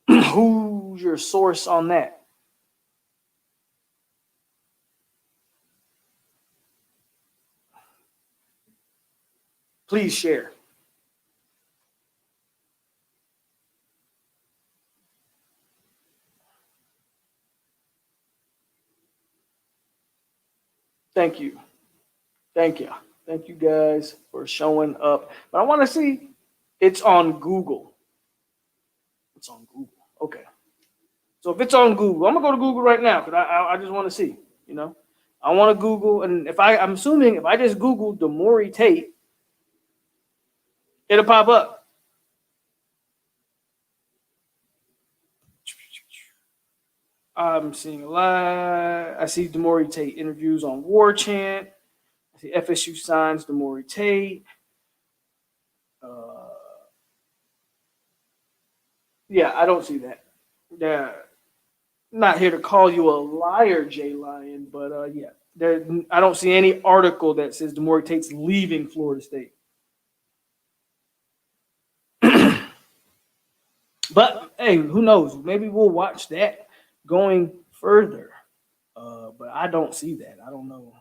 from. Who's your source on that? Please share. Thank you. Thank you. Thank you guys for showing up. But I want to see it's on Google. It's on Google. Okay. So if it's on Google, I'm gonna go to Google right now because I just want to see. You know, I want to Google, and I'm assuming if I just Google Demore Tate, it'll pop up. I'm seeing a lot. I see Demore Tate interviews on War Chant. I see FSU signs Demore Tate. Yeah, I don't see that. Yeah, not here to call you a liar, Jay Lion, but yeah, I don't see any article that says Demore Tate's leaving Florida State. But hey, who knows? Maybe we'll watch that going further. But I don't see that. I don't know.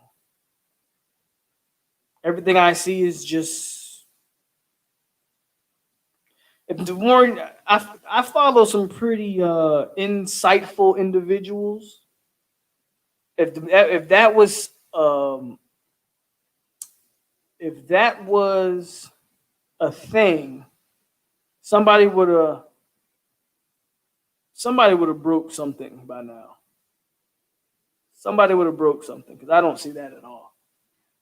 Everything I see is just if Demore. I follow some pretty insightful individuals. If that was if that was a thing, somebody would have broke something by now. Somebody would have broke something because I don't see that at all.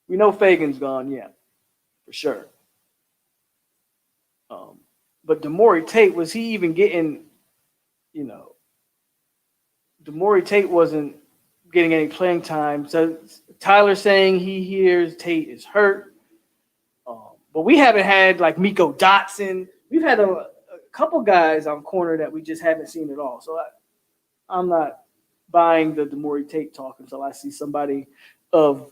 We know Fagan's gone, yeah, for sure. But Demore Tate, was he even getting? You know, Demore Tate wasn't getting any playing time. So Tyler saying he hears Tate is hurt. But we haven't had like Miko Dotson. We've had a couple guys on corner that we just haven't seen at all. So I'm not buying the Demore Tate talk until I see somebody of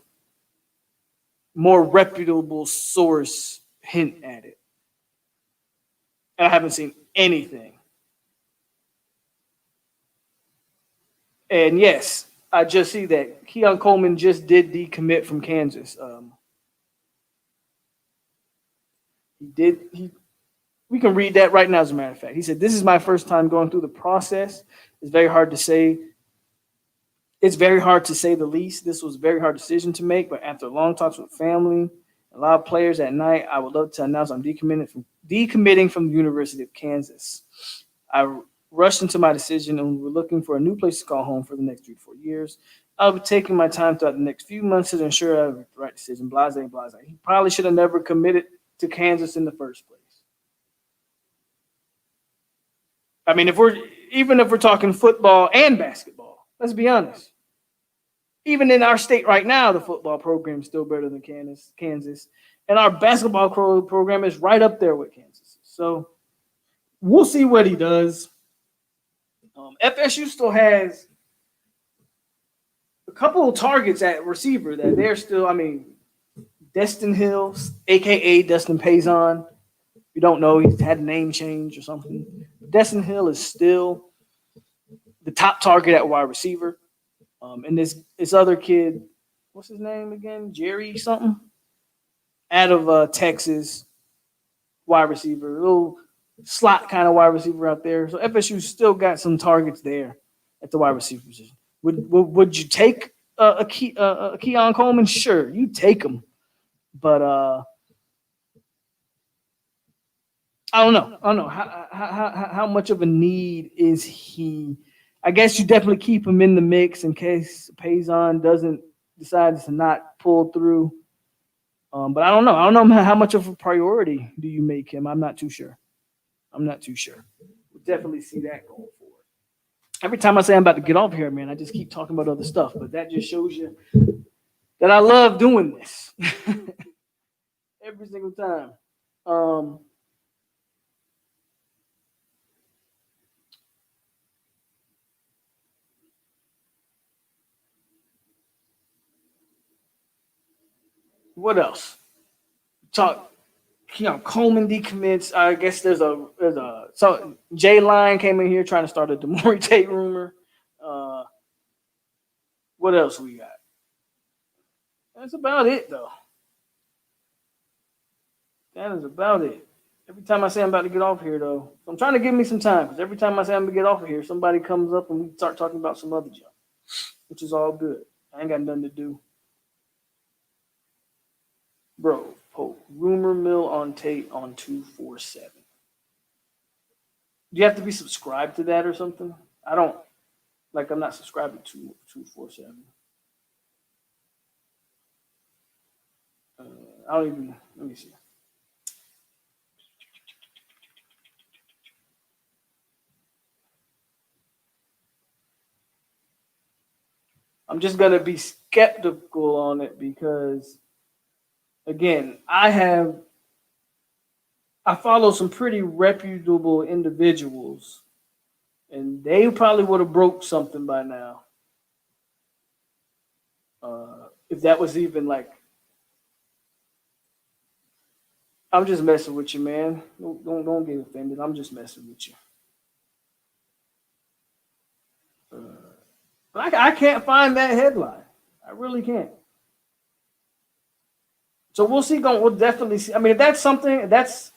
more reputable source hint at it. And I haven't seen anything. And yes, I just see that Keon Coleman just did decommit from Kansas. We can read that right now, as a matter of fact. He said, "This is my first time going through the process. It's very hard to say. It's very hard to say the least. This was a very hard decision to make, but after long talks with family, a lot of players at night, I would love to announce I'm decommitting from the University of Kansas. I rushed into my decision and we're looking for a new place to call home for the next 3 to 4 years. I'll be taking my time throughout the next few months to ensure I have the right decision. Blase, blase. He probably should have never committed to Kansas in the first place." I mean, if we're talking football and basketball, let's be honest. Even in our state right now, the football program is still better than Kansas, and our basketball program is right up there with Kansas. So we'll see what he does. FSU still has a couple of targets at receiver that they're still. I mean, Destin Hill, a.k.a. Dustin Payson. You don't know, he's had a name change or something. Destin Hill is still the top target at wide receiver. And this other kid, what's his name again? Jerry something, out of Texas, wide receiver, a little slot kind of wide receiver out there. So FSU still got some targets there at the wide receiver position. Would you take a Keon Coleman? Sure, you take him, but I don't know how much of a need is he. I guess you definitely keep him in the mix in case Payson doesn't decide to not pull through. But I don't know. I don't know how much of a priority do you make him. I'm not too sure. We'll definitely see that going forward. Every time I say I'm about to get off here, man, I just keep talking about other stuff. But that just shows you that I love doing this every single time. What else? Talk. Coleman decommits. I guess there's a so Jay Line came in here trying to start a Demore Tate rumor. What else we got? That's about it, though. That is about it. Every time I say I'm about to get off here, though, so I'm trying to give me some time because every time I say I'm gonna get off of here, somebody comes up and we start talking about some other junk, which is all good. I ain't got nothing to do. Bro, POLK, rumor mill on Tate on 247. Do you have to be subscribed to that or something? I'm not subscribed to 247. Let me see. I'm just going to be skeptical on it because, again, I follow some pretty reputable individuals, and they probably would have broke something by now. If that was even like, I'm just messing with you, man. Don't get offended. I'm just messing with you. But I can't find that headline. I really can't. So we'll see. We'll definitely see. I mean, if that's something, there's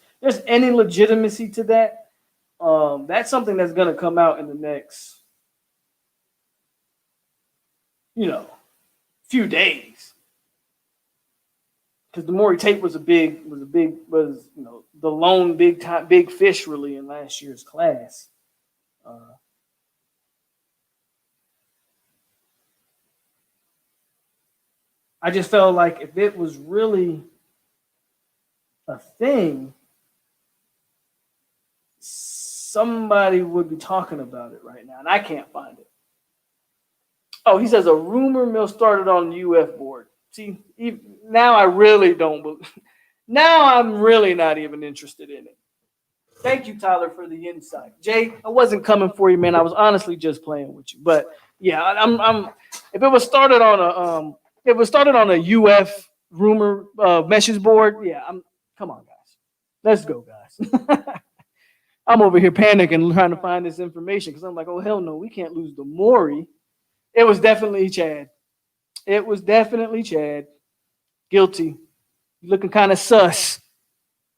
any legitimacy to that, that's something that's going to come out in the next, few days. Because Demore Tate was the lone big fish really in last year's class. I just felt like if it was really a thing, somebody would be talking about it right now, and I can't find it. Oh, he says a rumor mill started on the UF board. See, now I really don't. Now I'm really not even interested in it. Thank you, Tyler, for the insight. Jay, I wasn't coming for you, man. I was honestly just playing with you. But yeah, I'm. If it was started on a UF rumor message board, yeah, come on, guys. Let's go, guys. I'm over here panicking, trying to find this information because I'm like, oh, hell no, we can't lose the Maury. It was definitely Chad. Guilty. Looking kind of sus.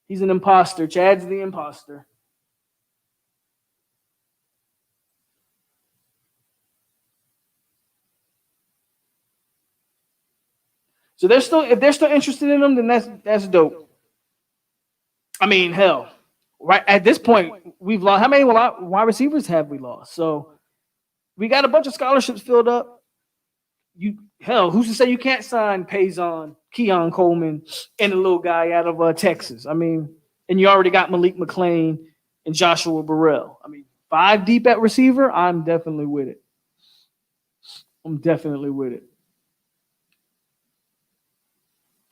He's an imposter. Chad's the imposter. So if they're still interested in him, then that's dope. I mean, hell, right at this point, we've lost. How many wide receivers have we lost? So we got a bunch of scholarships filled up. Who's to say you can't sign Payson, Keon Coleman, and a little guy out of Texas? I mean, and you already got Malik McClain and Joshua Burrell. I mean, 5 deep at receiver. I'm definitely with it.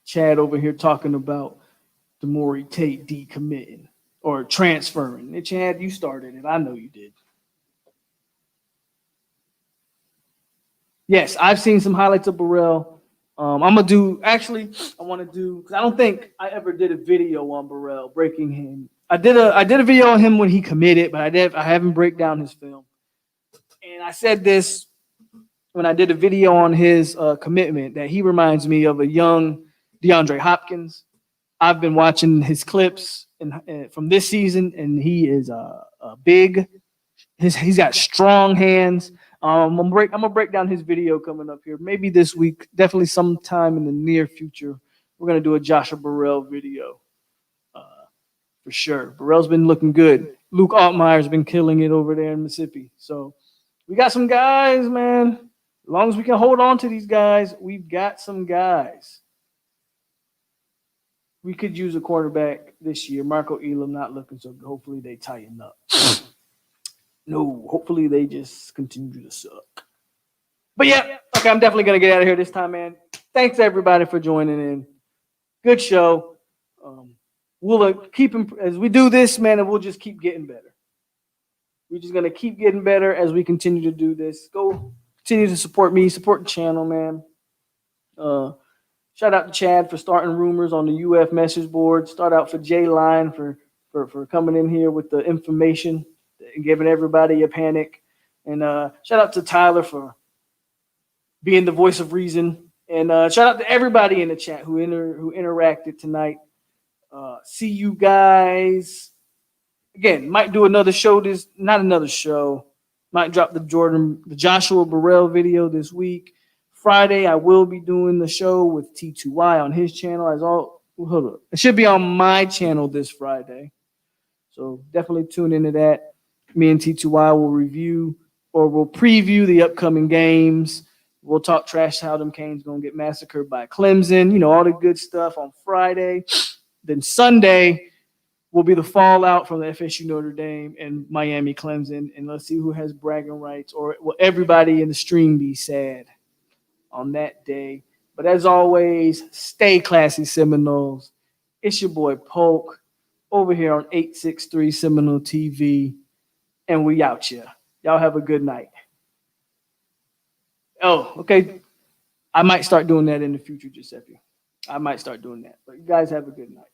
Chad over here talking about Demore Tate decommitting or transferring. And Chad, you started it. I know you did. Yes, I've seen some highlights of Burrell. I want to do, because I don't think I ever did a video on Burrell breaking him I did a video on him when he committed, but I haven't break down his film. And I said this when I did a video on his commitment, that he reminds me of a young DeAndre Hopkins. I've been watching his clips from this season, and he is a big. He's got strong hands. I'm gonna break down his video coming up here, maybe this week, definitely sometime in the near future. We're gonna do a Joshua Burrell video for sure. Burrell's been looking good. Luke Altmaier's been killing it over there in Mississippi. So we got some guys, man. As long as we can hold on to these guys, we've got some guys. We could use a quarterback this year. Marco Elam not looking so good. Hopefully they tighten up. No, hopefully they just continue to suck. But yeah, okay, I'm definitely going to get out of here this time, man. Thanks, everybody, for joining in. Good show. We'll keep as we do this, man, and we'll just keep getting better. We're just going to keep getting better as we continue to do this. Go continue to support me, support the channel, man. Shout out to Chad for starting rumors on the UF message board. Start out for J-Line for coming in here with the information and giving everybody a panic. And shout out to Tyler for being the voice of reason. And shout out to everybody in the chat who interacted tonight. See you guys. Again, might do another show not another show. Might drop the Joshua Burrell video this week. Friday, I will be doing the show with T2Y on his channel. Hold up. It should be on my channel this Friday. So definitely tune into that. Me and T2Y will review or we'll preview the upcoming games. We'll talk trash how them Canes going to get massacred by Clemson. You know, all the good stuff on Friday. Then Sunday will be the fallout from the FSU Notre Dame and Miami Clemson. And let's see who has bragging rights, or will everybody in the stream be sad on that day. But as always, stay classy, Seminoles. It's your boy POLK over here on 863 Seminole TV. And we out here. Y'all have a good night. Oh, okay. I might start doing that in the future, Giuseppe. I might start doing that. But you guys have a good night.